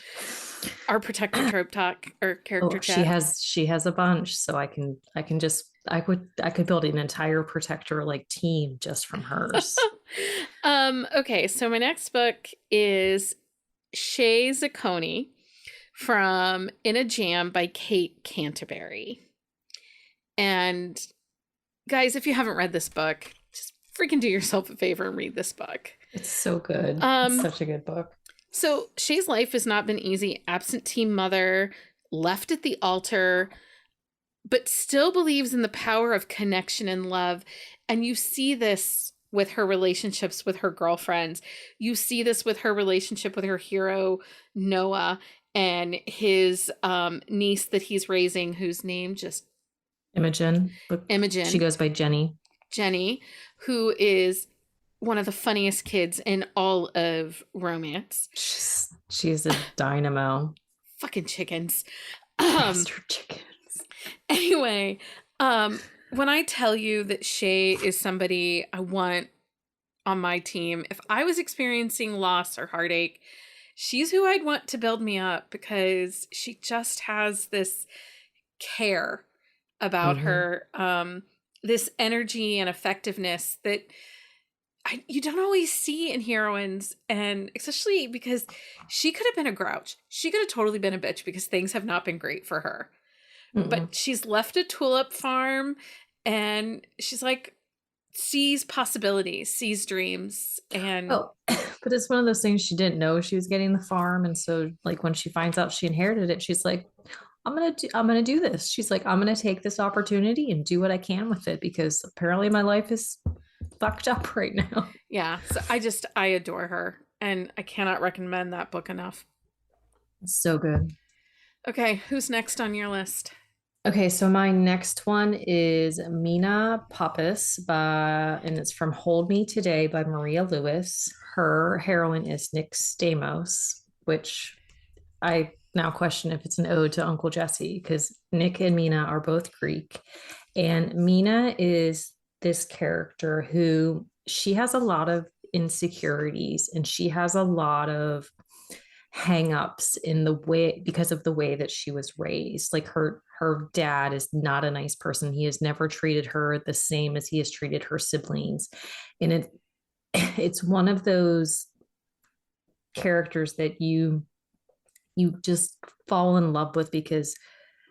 Our protector trope talk or character Oh, chat. she has a bunch, so I can just I could build an entire protector like team just from hers. Okay, so my next book is Shay Zacconi from In a Jam by Kate Canterbury. And guys, if you haven't read this book, just freaking do yourself a favor and read this book. It's so good. It's such a good book. So Shay's life has not been easy. Absentee mother, left at the altar, but still believes in the power of connection and love. And you see this with her relationships with her girlfriends. You see this with her relationship with her hero, Noah, and his niece that he's raising, whose name just Imogen, but Imogen. she goes by Jenny. Jenny, who is one of the funniest kids in all of romance. She's a dynamo. Fucking chickens. Bastard chickens. Anyway, when I tell you that Shay is somebody I want on my team, if I was experiencing loss or heartache, she's who I'd want to build me up because she just has this care about her, this energy and effectiveness that you don't always see in heroines, and especially because she could have been a grouch. She could have totally been a bitch because things have not been great for her. But she's left a tulip farm and she's like, sees possibilities, sees dreams. And but it's one of those things she didn't know she was getting the farm. And so like when she finds out she inherited it, she's like, I'm gonna do this. She's like, I'm gonna take this opportunity and do what I can with it because apparently my life is fucked up right now. Yeah. So I adore her and I cannot recommend that book enough. It's so good. Okay, who's next on your list? Okay, so my next one is Mina Pappas and it's from Hold Me Today by Maria Lewis. Her heroine is Nick Stamos, which I now question if it's an ode to Uncle Jesse because Nick and Mina are both Greek. And Mina is this character who she has a lot of insecurities and she has a lot of hangups in the way because of the way that she was raised. Like her dad is not a nice person. He has never treated her the same as he has treated her siblings. And it's one of those characters that you just fall in love with because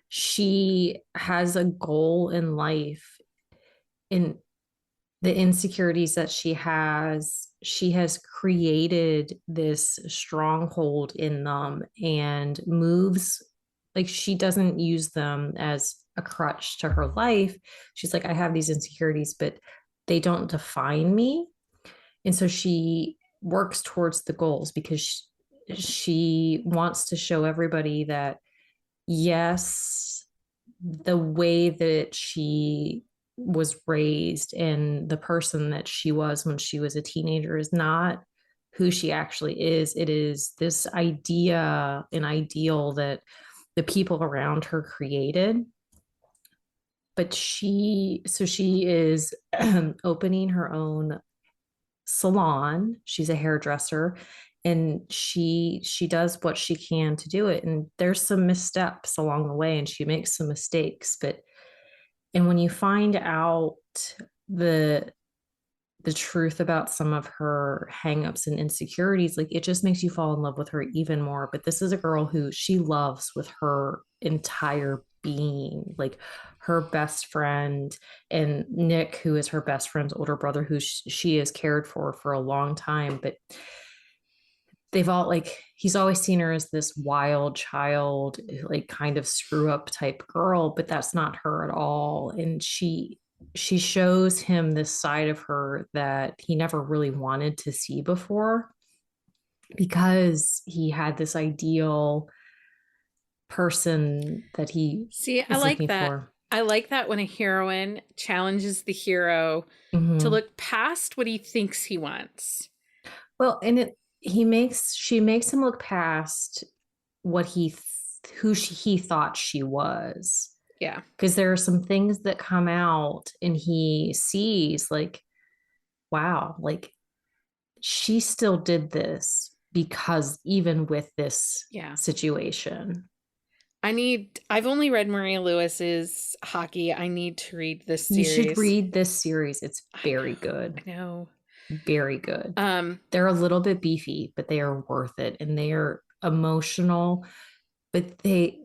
she has a goal in life. In the insecurities that she has created this stronghold in them and moves like she doesn't use them as a crutch to her life. She's like, I have these insecurities, but they don't define me. And so she works towards the goals because she wants to show everybody that yes, the way that she was raised and the person that she was when she was a teenager is not who she actually is. It is this idea, an ideal that the people around her created. but she is opening her own salon. She's a hairdresser, and she does what she can to do it. And there's some missteps along the way, and she makes some mistakes. But and when you find out the the truth about some of her hangups and insecurities, like it just makes you fall in love with her even more. But this is a girl who she loves with her entire being, like her best friend and Nick, who is her best friend's older brother, who she has cared for a long time. But they've all like he's always seen her as this wild child, like kind of screw up type girl, but that's not her at all. And she shows him this side of her that he never really wanted to see before, because he had this ideal person that he See, I was like looking that. for. I like that when a heroine challenges the hero to Mm-hmm. look past what he thinks he wants. Well, and it he makes she makes him look past what he thought she was, Yeah. because there are some things that come out and he sees like, wow, like she still did this because even with this Yeah. situation. I've only read Maria Lewis's Hockey. I need to read this You should series. read this series. It's I very know. good. I know. Very good. Um, They're a little bit beefy, but they are worth it, and they are emotional, but they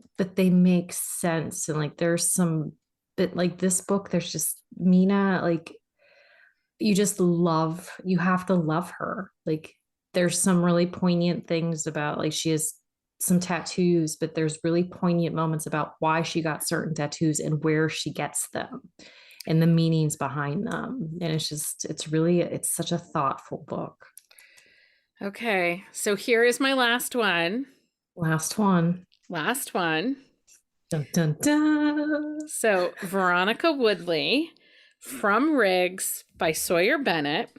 make sense. And like there's some, but like this book, there's just Mina, like you have to love her. Like there's some really poignant things about, like she has some tattoos, but there's really poignant moments about why she got certain tattoos and where she gets them and the meanings behind them. And it's such a thoughtful book. okay. So here is my last one. Last one. Last one. Dun, dun, dun. So Veronica Woodley from Riggs by Sawyer Bennett.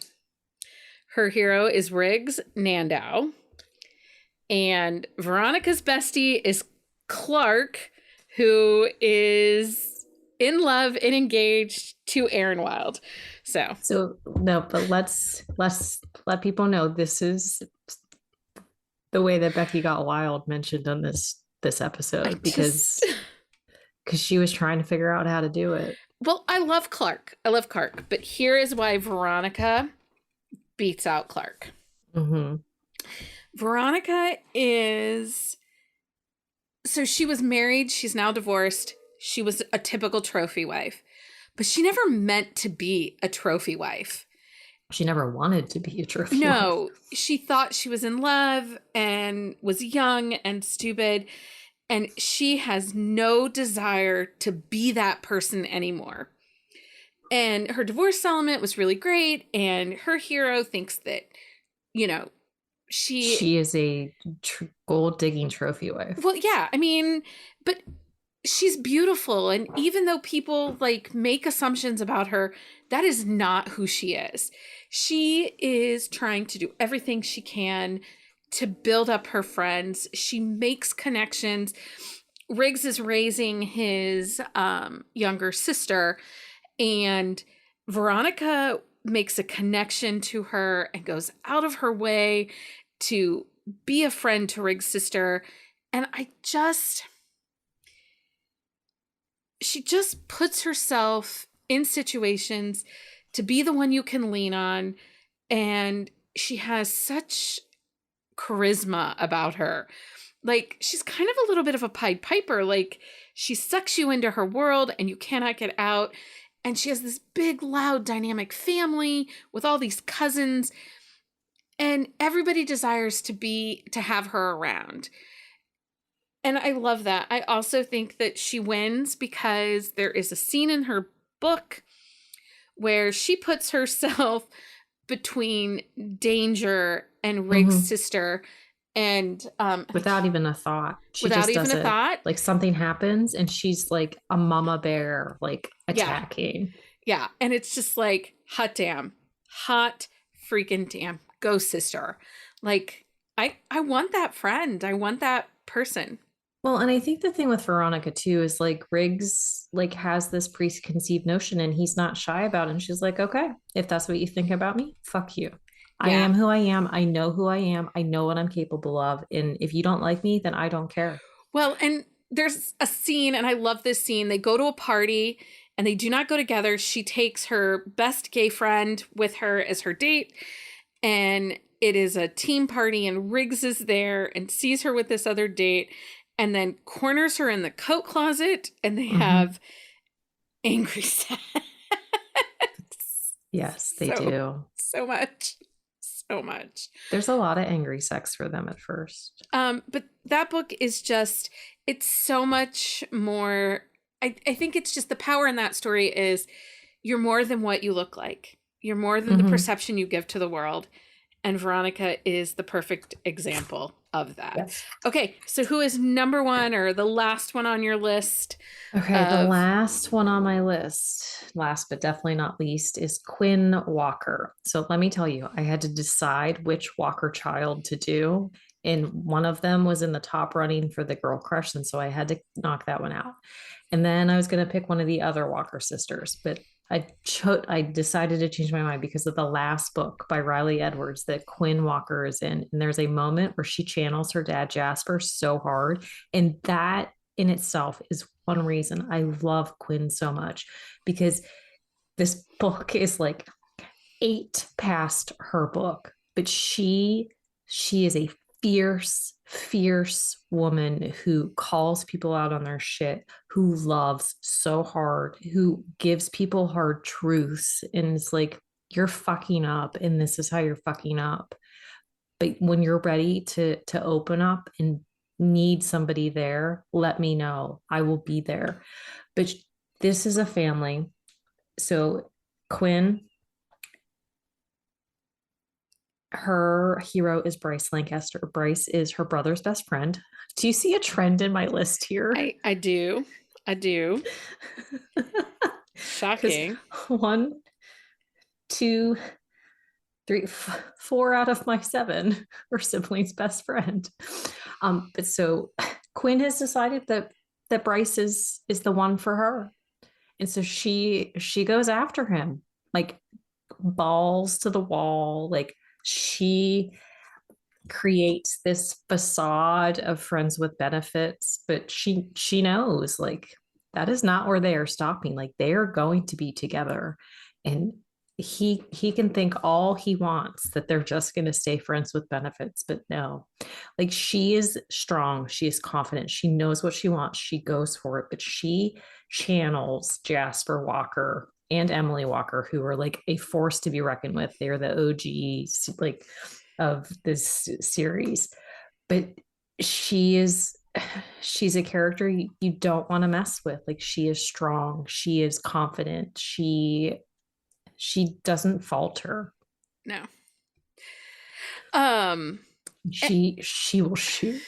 Her hero is Riggs Nandau. And Veronica's bestie is Clark, who is in love and engaged to Aaron Wilde. So no, but let's let people know this is the way that Becky got wild mentioned on this I episode, just, because she was trying to figure out how to do it. well, I love Clark. I love Clark. But here is why Veronica beats out Clark. Mm-hmm. Veronica is, so she was married. She's now divorced. She was a typical trophy wife, but she never meant to be a trophy wife. She never wanted to be a trophy wife. No, she thought she was in love and was young and stupid. And she has no desire to be that person anymore. And her divorce settlement was really great. And her hero thinks that, you know, She is a gold digging trophy wife. well, yeah, I mean, but she's beautiful. And even though people like make assumptions about her, that is not who she is. She is trying to do everything she can to build up her friends. She makes connections. Riggs is raising his younger sister, and Veronica makes a connection to her and goes out of her way to be a friend to Riggs' sister. And she just puts herself in situations to be the one you can lean on. And she has such charisma about her. Like, she's kind of a little bit of a Pied Piper. Like, she sucks you into her world and you cannot get out. And she has this big, loud, dynamic family with all these cousins. And everybody desires to have her around. And I love that. I also think that she wins because there is a scene in her book where she puts herself between danger and Riggs' Mm-hmm. sister, and Without even a thought. She without just even does a it. thought. Like something happens and she's like a mama bear, like Yeah, attacking. yeah, and it's just like hot damn, hot freaking damn, go sister. Like I want that friend. I want that person. Well, and I think the thing with Veronica too is like Riggs like has this preconceived notion and he's not shy about it. And she's like, okay, if that's what you think about me, fuck you. I Yeah. am who I am. I know who I am. I know what I'm capable of. And if you don't like me, then I don't care. Well, and there's a scene, and I love this scene. They go to a party and they do not go together. She takes her best gay friend with her as her date, and it is a team party, and Riggs is there and sees her with this other date and then corners her in the coat closet, and they Hmm. have angry sex. Yes, they So, do. so much. So much. There's a lot of angry sex for them at first. But that book is just, it's so much more. I think it's just the power in that story is you're more than what you look like. You're more than the Hmm. perception you give to the world. And Veronica is the perfect example of that. Yes. Okay, so who is number one or the last one on your list Okay, the of. last one on my list, last but definitely not least, is Quinn Walker. So let me tell you, I had to decide which Walker child to do. And one of them was in the top running for the girl crush. And so I had to knock that one out. And then I was going to pick one of the other Walker sisters, but I decided to change my mind because of the last book by Riley Edwards that Quinn Walker is in. And there's a moment where she channels her dad Jasper so hard. And that in itself is one reason I love Quinn so much because this book is like eight past her book, but she is a fierce woman who calls people out on their shit, who loves so hard, who gives people hard truths, and it's like you're fucking up, and this is how you're fucking up. But when you're ready to open up and need somebody there, let me know. I will be there. But this is a family. So Quinn, her hero is Bryce Lancaster. Bryce is her brother's best friend. Do you see a trend in my list here? I do. I do. Because Shocking. one, two, three, four out of my seven are siblings' best friend. But so Quinn has decided that Bryce is the one for her, and so she goes after him like balls to the wall. Like she creates this facade of friends with benefits, but she knows like that is not where they are stopping. Like they are going to be together, and he can think all he wants that they're just going to stay friends with benefits, but no. Like she is strong, she is confident, she knows what she wants, she goes for it, but she channels Jasper Walker and Emily Walker, who are like a force to be reckoned with. They're the OGs, like of this series, but she is she's a character you don't want to mess with. Like she is strong, she is confident, she doesn't falter. No. Um, eh, She will shoot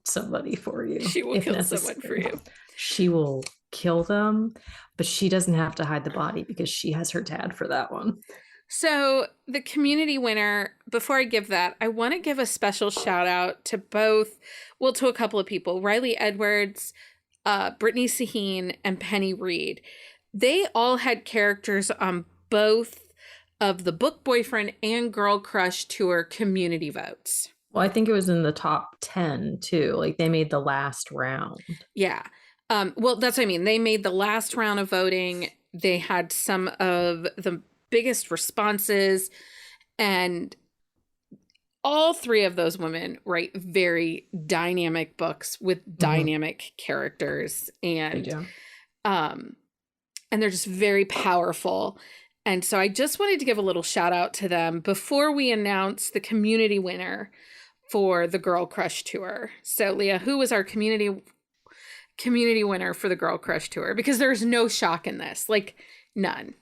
somebody for you she will if kill someone for necessary. you. She will kill them, but she doesn't have to hide the body because she has her dad for that one. So, the community winner, before I give that, I want to give a special shout out to both, well, to a couple of people Riley Edwards, Brittany Saheen, and Penny Reed. They all had characters on both of the Book Boyfriend and Girl Crush Tour community votes. Well, I think it was in the top 10 too. Like they made the last round. Yeah. Well, that's what I mean. They made the last round of voting. They had some of the biggest responses, and all three of those women write very dynamic books with Mhm. dynamic characters, They do. um and they're just very powerful. And so I just wanted to give a little shout out to them before we announce the community winner for the Girl Crush Tour. So Leah, who was our community winner for the Girl Crush Tour? Because there's no shock in this, like none.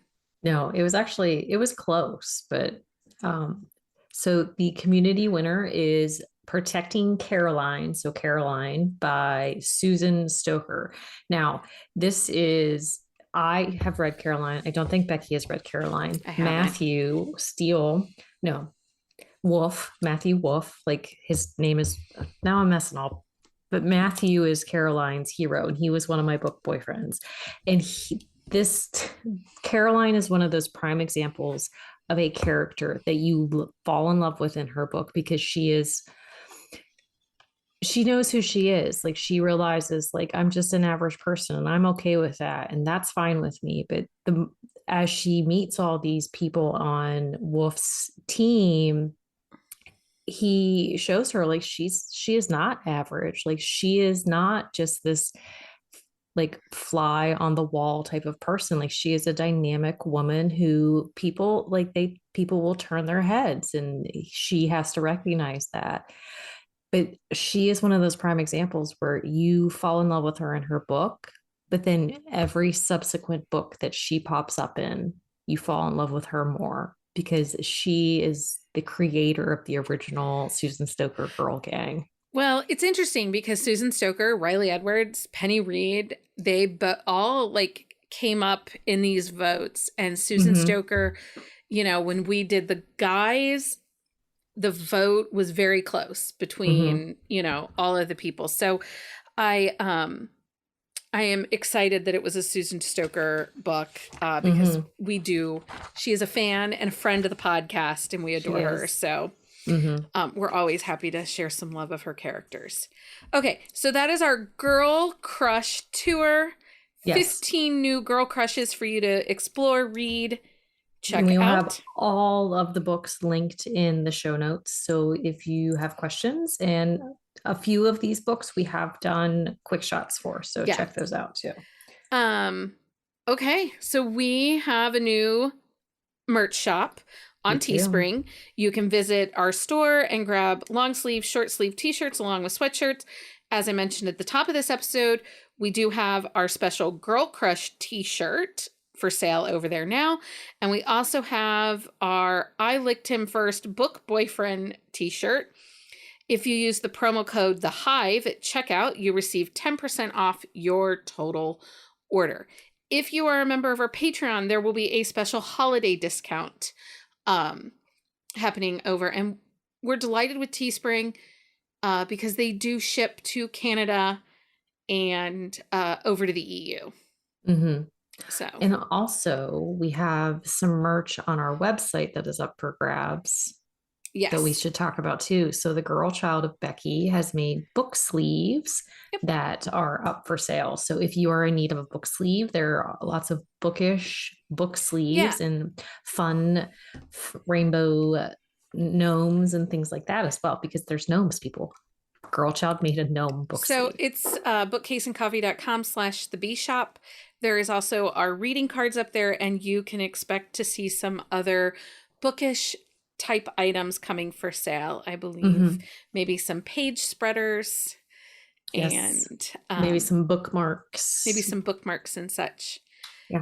No, it was actually it was close, but um so the community winner is Protecting Caroline, so Caroline by Susan Stoker. Now, this is I have read Caroline. I don't think Becky has read Caroline. I haven't. Matthew Steele, no, Wolf, Matthew Wolf, like his name is now I'm messing all but Matthew is Caroline's hero, and he was one of my book boyfriends. And this Caroline is one of those prime examples of a character that you fall in love with in her book because she knows who she is. Like she realizes like I'm just an average person and I'm okay with that and that's fine with me. But as she meets all these people on Wolf's team, he shows her like she is not average. Like she is not just this like fly on the wall type of person. Like she is a dynamic woman who people will turn their heads, and she has to recognize that. But she is one of those prime examples where you fall in love with her in her book, but then every subsequent book that she pops up in, you fall in love with her more because she is the creator of the original Susan Stoker Girl Gang. Well, it's interesting because Susan Stoker, Riley Edwards, Penny Reed, they all like came up in these votes. And Susan Stoker, when we did the guys, the vote was very close between, all of the people. So I am excited that it was a Susan Stoker book because she is a fan and a friend of the podcast and we adore her. So we're always happy to share some love of her characters. Okay, so that is our Girl Crush Tour. Yes. 15 new girl crushes for you to explore, read, check out. We'll have all of the books linked in the show notes. So if you have questions, and a few of these books we have done quick shots for, so check those out too. Okay, so we have a new merch shop on Teespring. You can visit our store and grab long sleeve, short sleeve t-shirts along with sweatshirts. As I mentioned at the top of this episode, we do have our special Girl Crush t-shirt for sale over there now. And we also have our I Licked Him First book boyfriend t-shirt. If you use the promo code The Hive at checkout, you receive 10% off your total order. If you are a member of our Patreon, there will be a special holiday discount happening over. And we're delighted with Teespring because they do ship to Canada and over to the EU. So, and also we have some merch on our website that is up for grabs. Yes. That we should talk about too. So the Girl Child of Becky has made book sleeves that are up for sale. So if you are in need of a book sleeve, there are lots of bookish book sleeves and fun rainbow gnomes and things like that as well, because there's gnomes, people. Girl Child made a gnome book sleeve. So it's bookcaseandcoffee.com/thebshop. There is also our reading cards up there, and you can expect to see some other bookish type items coming for sale. I believe maybe some page spreaders and maybe some bookmarks. Maybe some bookmarks and such.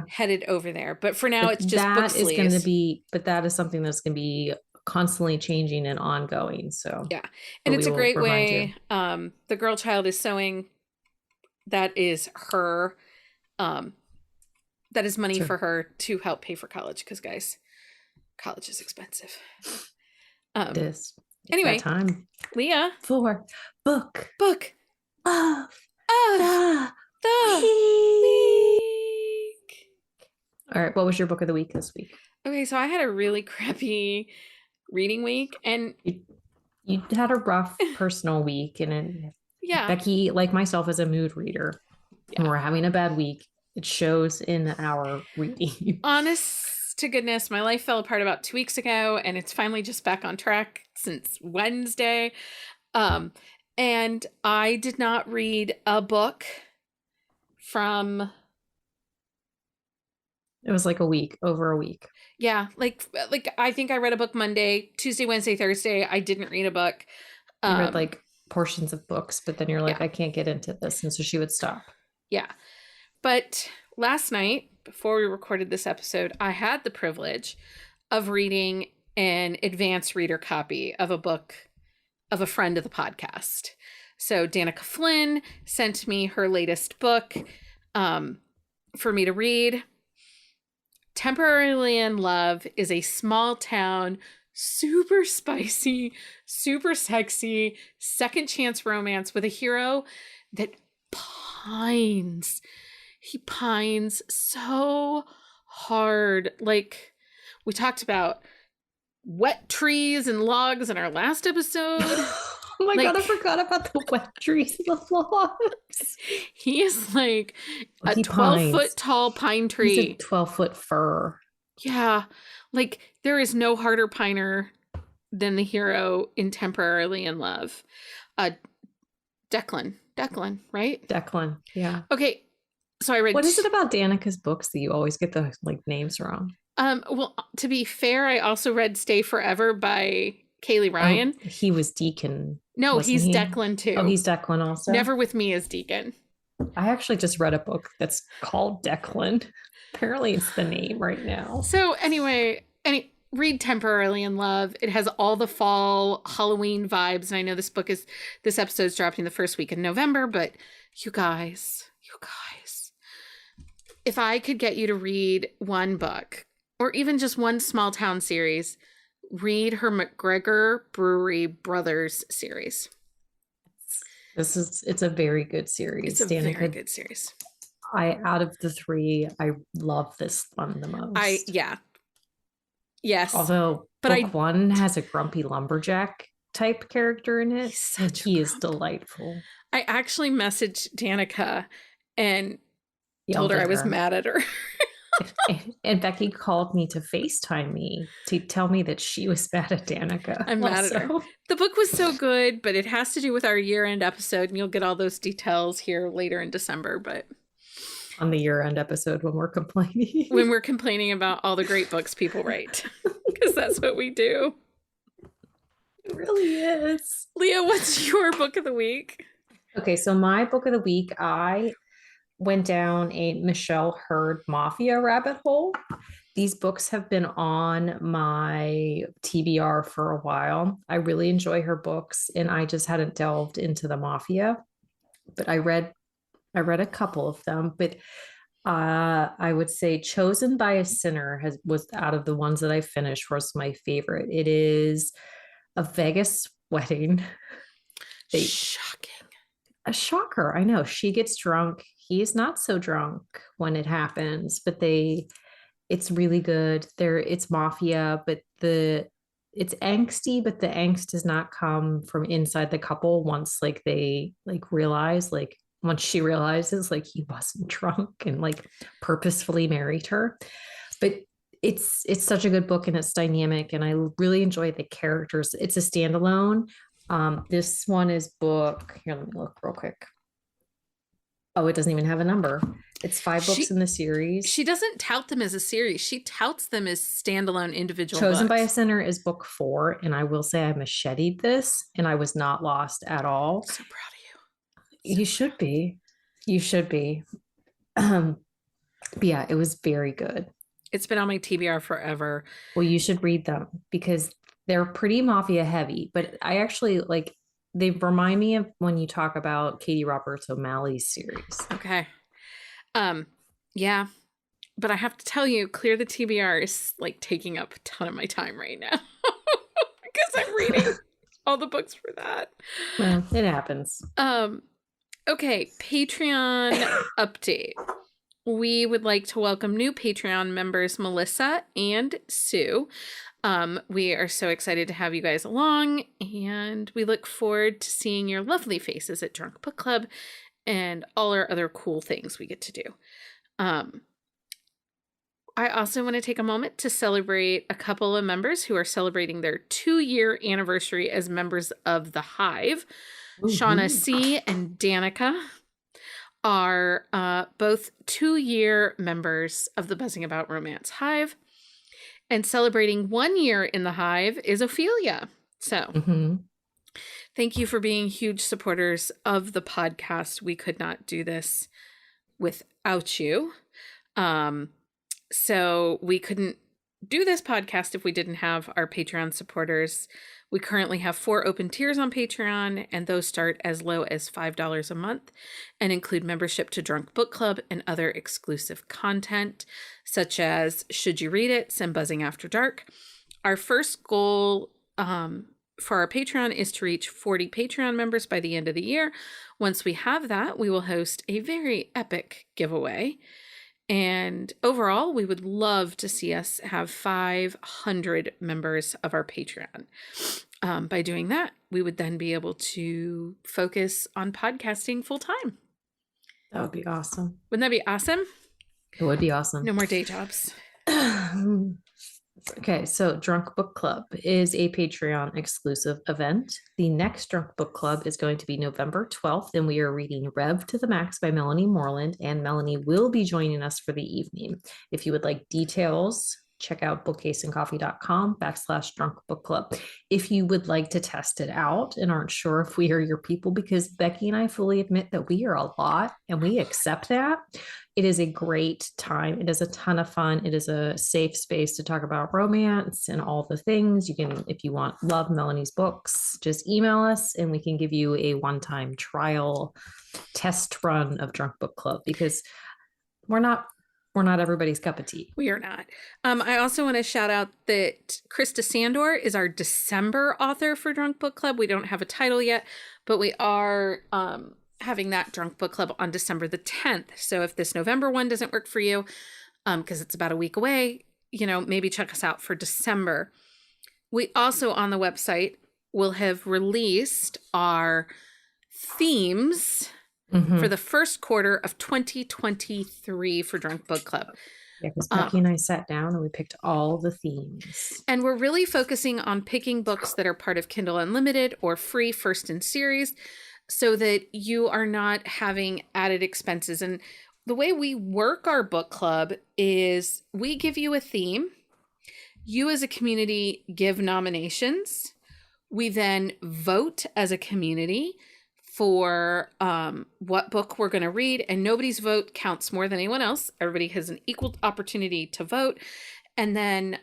Headed over there. But for now, it's just book sleeves. That is something that's going to be constantly changing and ongoing. So and it's a great way. The Girl Child is sewing. That is her. That is money for her to help pay for college. Because guys, college is expensive. It is. Anyway, time, Leah, for book of the week. All right, what was your book of the week this week? Okay, so I had a really crappy reading week, and you had a rough personal week, and Becky, like myself, is a mood reader. When we're having a bad week, it shows in our reading. Honest to goodness, my life fell apart about 2 weeks ago, and it's finally just back on track since Wednesday. And I did not read a book from... It was like over a week. Yeah, like I think I read a book Monday, Tuesday, Wednesday, Thursday. I didn't read a book. You read like portions of books, but then you're like, I can't get into this. And so she would stop. Yeah. But last night, before we recorded this episode, I had the privilege of reading an advanced reader copy of a book of a friend of the podcast. So Danica Flynn sent me her latest book for me to read. Temporarily in Love is a small town super spicy, super sexy, second chance romance with a hero that pines. He pines so hard. Like we talked about wet trees and logs in our last episode. Oh my God, I Like forgot about the wet trees and the logs. he is like a He 12-foot pines. tall pine He's a tree. 12-foot fir. Yeah. Like there is no harder piner than the hero in Temporarily in Love. Uh Declan, right? Declan. Yeah. Okay. So I read What is it about Danica's books that you always get the like names wrong? well, to be fair, I also read Stay Forever by Kaylee Oh, Ryan. he was Deacon, No, wasn't he's he? Declan Oh, too. he's Declan also. Never with Me as Deacon. I actually just read a book that's called Declan. Apparently, it's the name right now. So anyway, read Temporarily in Love. It has all the fall Halloween vibes, and I know this episode's dropping the first week in November, but you guys, if I could get you to read one book or even just one small town series, read her McGregor Brewery Brothers series. It's a very good series. It's a very good series. Out of the three, I love this one the most. Yes. Although book one has a grumpy lumberjack type character in it. He is delightful. I actually messaged Danica and told her I was mad at her. And Becky called me to FaceTime me to tell me that she was mad at Danica. I'm mad at her. The book was so good, but it has to do with our year-end episode, and you'll get all those details here later in December. But on the year-end episode when we're complaining. When we're complaining about all the great books people write. Because that's what we do. It really is. Leah, what's your book of the week? Okay, so my book of the week, I went down a Michelle Hurd Mafia rabbit hole. These books have been on my TBR for a while. I really enjoy her books, and I just hadn't delved into the Mafia. But I read a couple of them, but I would say Chosen by a Sinner was out of the ones that I finished was my favorite. It is a Vegas wedding. Shocking. A shocker. I know. She gets drunk. He's not so drunk when it happens, but it's really good. It's mafia, but it's angsty, but the angst does not come from inside the couple once like they like realize like once she realizes like he wasn't drunk and like purposefully married her. But it's such a good book and it's dynamic and I really enjoy the characters. It's a standalone. This one is book. Here, let me look real quick. Oh, it doesn't even have a number. It's 5 books in the series. She doesn't tout them as a series. She touts them as standalone individual Chosen books. by a Sinner is book 4. And I will say I machetied this and I was not lost at all. So proud of you. You should be. You should be. But yeah, it was very good. It's been on my TBR forever. Well, you should read them because they're pretty mafia heavy, but I actually like they remind me of when you talk about Katie Roberts O'Malley's series. Okay. Yeah. But I have to tell you, Clear the TBR is like taking up a ton of my time right now. Because I'm reading all the books for that. Well, it happens. Okay, Patreon update. We would like to welcome new Patreon members, Melissa and Sue. We are so excited to have you guys along, and we look forward to seeing your lovely faces at Drunk Book Club and all our other cool things we get to do. I also want to take a moment to celebrate a couple of members who are celebrating their 2-year anniversary as members of the Hive. Ooh. Shauna C. and Danica are both 2-year members of the Buzzing About Romance Hive. And celebrating 1 year in the Hive is Ophelia. So thank you for being huge supporters of the podcast. We could not do this without you. So we couldn't do this podcast if we didn't have our Patreon supporters. We currently have 4 open tiers on Patreon, and those start as low as $5 a month and include membership to Drunk Book Club and other exclusive content, such as Should You Read It? Send Buzzing After Dark, Our first goal for our Patreon is to reach 40 Patreon members by the end of the year. Once we have that, we will host a very epic giveaway. And overall, we would love to see us have 500 members of our Patreon. By doing that, we would then be able to focus on podcasting full time. That would be awesome. Wouldn't that be awesome? It would be awesome. No more day jobs. Okay, so Drunk Book Club is a Patreon exclusive event. The next Drunk Book Club is going to be November 12th, and we are reading Rev to the Max by Melanie Moreland, and Melanie will be joining us for the evening. If you would like details, check out bookcaseandcoffee.com/drunk book club. If you would like to test it out and aren't sure if we are your people, because Becky and I fully admit that we are a lot and we accept that, it is a great time. It is a ton of fun. It is a safe space to talk about romance and all the things. You can, if you love Melanie's books, just email us and we can give you a one-time trial test run of Drunk Book Club, because we're not everybody's cup of tea. We are not. I also want to shout out that Krista Sandor is our December author for Drunk Book Club. We don't have a title yet, but we are having that Drunk Book Club on December the 10th. So if this November one doesn't work for you, because it's about a week away, maybe check us out for December. We also on the website will have released our themes for the first quarter of 2023 for Drunk Book Club. Yeah, because Becky and I sat down and we picked all the themes. And we're really focusing on picking books that are part of Kindle Unlimited or free first in series, so that you are not having added expenses. And the way we work our book club is we give you a theme. You as a community give nominations. We then vote as a community for what book we're going to read, and nobody's vote counts more than anyone else. Everybody has an equal opportunity to vote. And then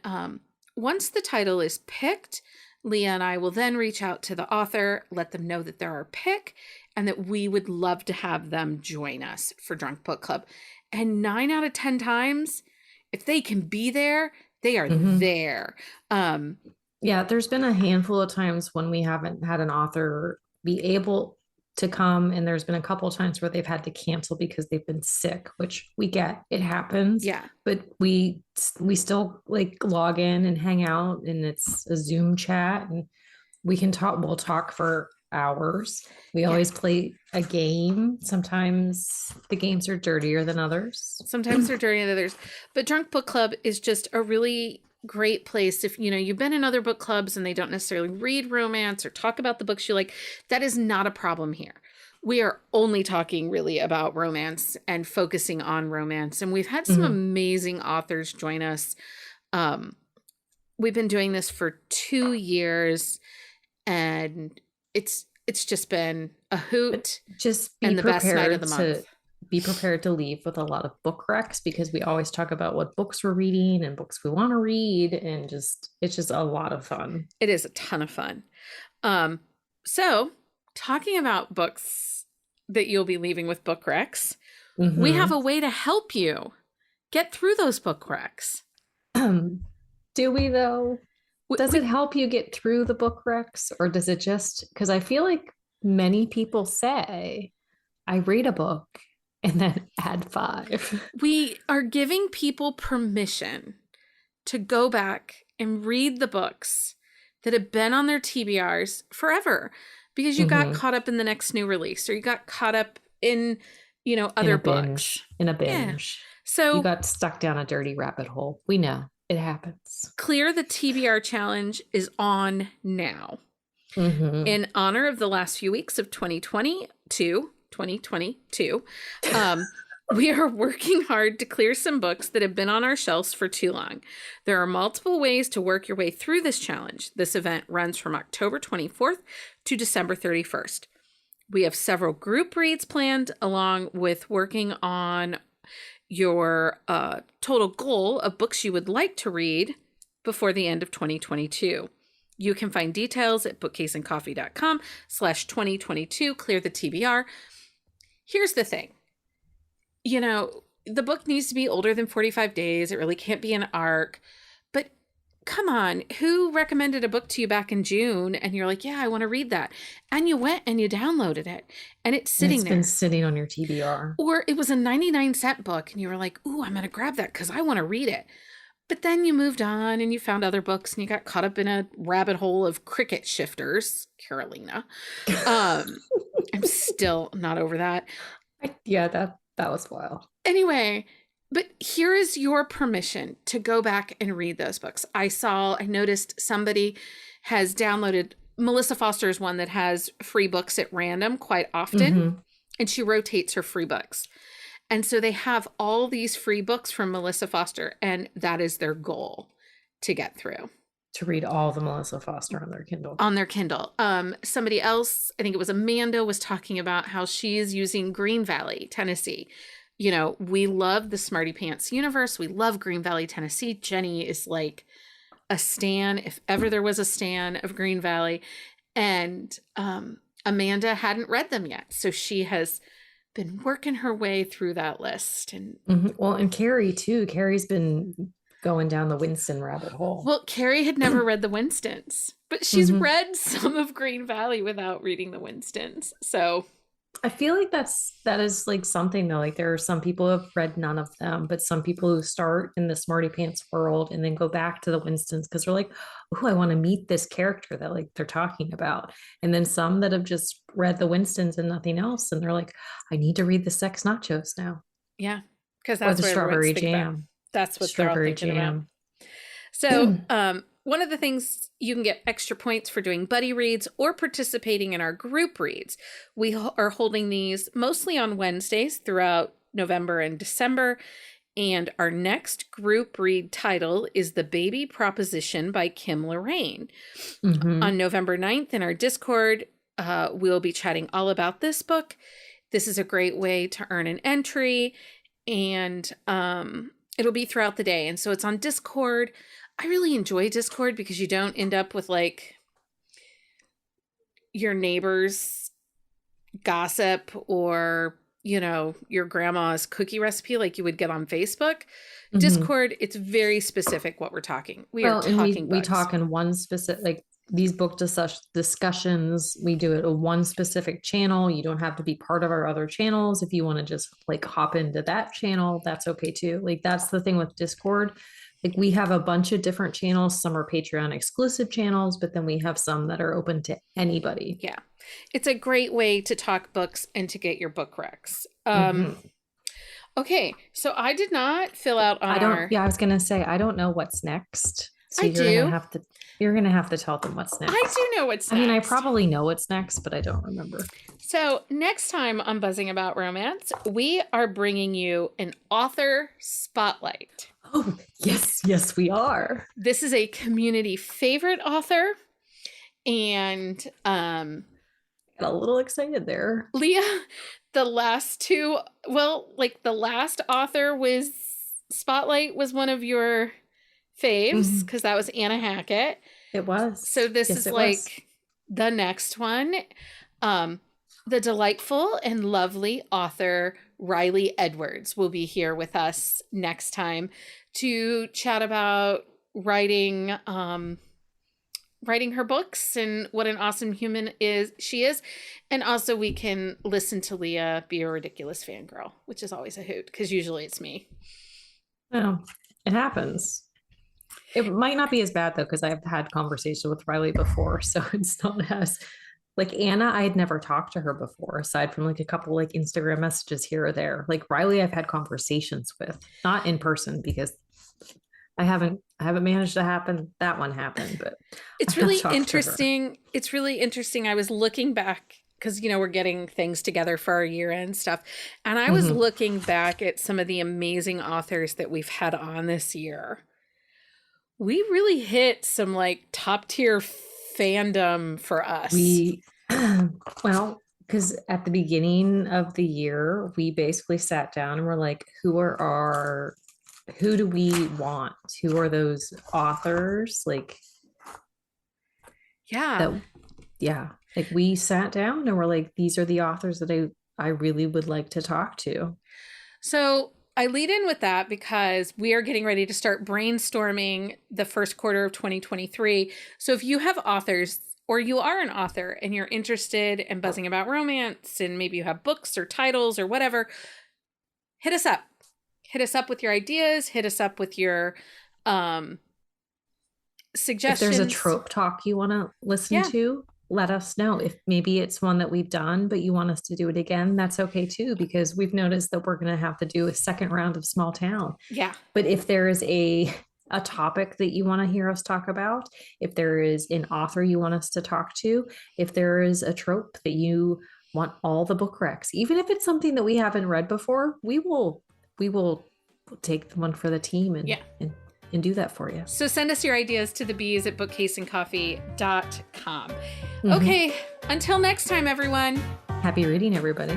once the title is picked, Leah and I will then reach out to the author, let them know that they're our pick, and that we would love to have them join us for Drunk Book Club. And 9 out of 10 times, if they can be there, they are there. Yeah, there's been a handful of times when we haven't had an author be able to come, and there's been a couple of times where they've had to cancel because they've been sick, which we get, it happens. Yeah, but we still log in and hang out, and it's a Zoom chat and we'll talk for hours. We always play a game. Sometimes the games are dirtier than others. Sometimes they're dirtier than others. But Drunk Book Club is just a really great place. If you've been in other book clubs and they don't necessarily read romance or talk about the books you like, that is not a problem here. We are only talking really about romance and focusing on romance. And we've had some amazing authors join us. We've been doing this for 2 years, and it's just been a hoot. Just be the best night of the month. Be prepared to leave with a lot of book recs, because we always talk about what books we're reading and books we want to read, and it's just a lot of fun. It is a ton of fun. So talking about books that you'll be leaving with book recs, we have a way to help you get through those book recs. Do we though? Does it help you get through the book recs, or does it just, because I feel like many people say, I read a book and then add 5. We are giving people permission to go back and read the books that have been on their TBRs forever, because you got caught up in the next new release, or you got caught up in, other books. In a binge. Yeah. So you got stuck down a dirty rabbit hole. We know it happens. Clear the TBR challenge is on now. In honor of the last few weeks of 2022, we are working hard to clear some books that have been on our shelves for too long. There are multiple ways to work your way through this challenge. This event runs from October 24th to December 31st. We have several group reads planned, along with working on your total goal of books you would like to read before the end of 2022. You can find details at bookcaseandcoffee.com/2022 clear the TBR. Here's the thing. The book needs to be older than 45 days. It really can't be an arc. But come on, who recommended a book to you back in June? And you're like, yeah, I want to read that. And you went and you downloaded it and it's And sitting it's been there. sitting on your TBR. Or it was a 99-cent book and you were like, ooh, I'm going to grab that because I want to read it. But then you moved on and you found other books and you got caught up in a rabbit hole of cricket shifters, Carolina. I'm still not over that. Yeah, that was wild. Anyway, but here is your permission to go back and read those books. I noticed somebody has downloaded Melissa Foster's one that has free books at random quite often, and she rotates her free books. And so they have all these free books from Melissa Foster, and that is their goal to get through. To read all the Melissa Foster on their Kindle. On their Kindle. Somebody else, I think it was Amanda, was talking about how she is using Green Valley, Tennessee. You know, we love the Smarty Pants universe. We love Green Valley, Tennessee. Jenny is like a stan, if ever there was a stan of Green Valley. And Amanda hadn't read them yet. So she has been working her way through that list. And well, and Carrie too. Carrie's been going down the Winston rabbit hole. Well, Carrie had never read the Winstons, but she's read some of Green Valley without reading the Winstons. So I feel like that is like something though. Like there are some people who have read none of them, but some people who start in the Smarty Pants world and then go back to the Winstons because they're like, oh, I want to meet this character that like they're talking about. And then some that have just read the Winstons and nothing else, and they're like, I need to read the Sex Nachos now. Yeah, because that's or the what Strawberry Jam. Jam. That's what Strawberry they're all thinking Jam. about. So, one of the things you can get extra points for doing buddy reads or participating in our group reads. We are holding these mostly on Wednesdays throughout November and December. And our next group read title is The Baby Proposition by Kim Lorraine. On November 9th in our Discord, we'll be chatting all about this book. This is a great way to earn an entry, and it'll be throughout the day. And so it's on Discord. I really enjoy Discord because you don't end up with like your neighbor's gossip or, you know, your grandma's cookie recipe like you would get on Facebook. Discord, it's very specific what we're talking. We talk in one specific, like these book discussions, we do it on one specific channel. You don't have to be part of our other channels. If you want to just like hop into that channel, that's okay too. Like that's the thing with Discord. Like we have a bunch of different channels. Some are Patreon exclusive channels, but then we have some that are open to anybody. Yeah. It's a great way to talk books and to get your book recs. Okay. So I did not fill out on I was going to say, I don't know what's next. So you're going to have to tell them what's next. I do know what's next. I mean, I probably know what's next, but I don't remember. So next time on Buzzing About Romance, we are bringing you an author spotlight. Oh, yes, we are. This is a community favorite author. And got a little excited there. Leah, the last author was Spotlight was one of your faves because that was Anna Hackett. It was. So this is like the next one. The delightful and lovely author Riley Edwards will be here with us next time to chat about writing her books and what an awesome human she is. And also we can listen to Leah be a ridiculous fangirl, which is always a hoot because usually it's me. Oh, it happens. It might not be as bad though, because I've had conversations with Riley before. So it's not as like Anna, I had never talked to her before, aside from like a couple like Instagram messages here or there. Like Riley, I've had conversations with, not in person because I haven't managed to happen. That one happened, but it's really interesting. It's really interesting. I was looking back because, you know, we're getting things together for our year-end stuff. And I was looking back at some of the amazing authors that we've had on this year. We really hit some like top tier fandom for us. Well, because at the beginning of the year, we basically sat down and we're like, who do we want? Who are those authors? Like, like we sat down and we're like, these are the authors that I really would like to talk to. So I lead in with that because we are getting ready to start brainstorming the first quarter of 2023. So if you have authors or you are an author and you're interested in buzzing about romance and maybe you have books or titles or whatever, hit us up. Hit us up with your ideas. Hit us up with your suggestions. If there's a trope talk you want to listen to, let us know. If maybe it's one that we've done, but you want us to do it again, that's okay too, because we've noticed that we're going to have to do a second round of Small Town. Yeah. But if there is a topic that you want to hear us talk about, if there is an author you want us to talk to, if there is a trope that you want all the book recs, even if it's something that we haven't read before, we will take the one for the team and do that for you. So send us your ideas to thebees@bookcaseandcoffee.com. Okay, until next time, everyone. Happy reading, everybody.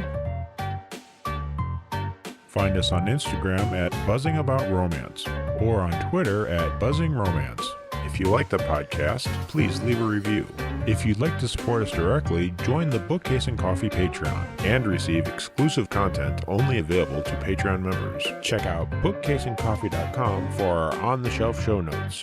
Find us on Instagram at Buzzing About Romance or on Twitter at Buzzing Romance. If you like the podcast, please leave a review. If you'd like to support us directly, join the Bookcase and Coffee Patreon and receive exclusive content only available to Patreon members. Check out bookcaseandcoffee.com for our on-the-shelf show notes.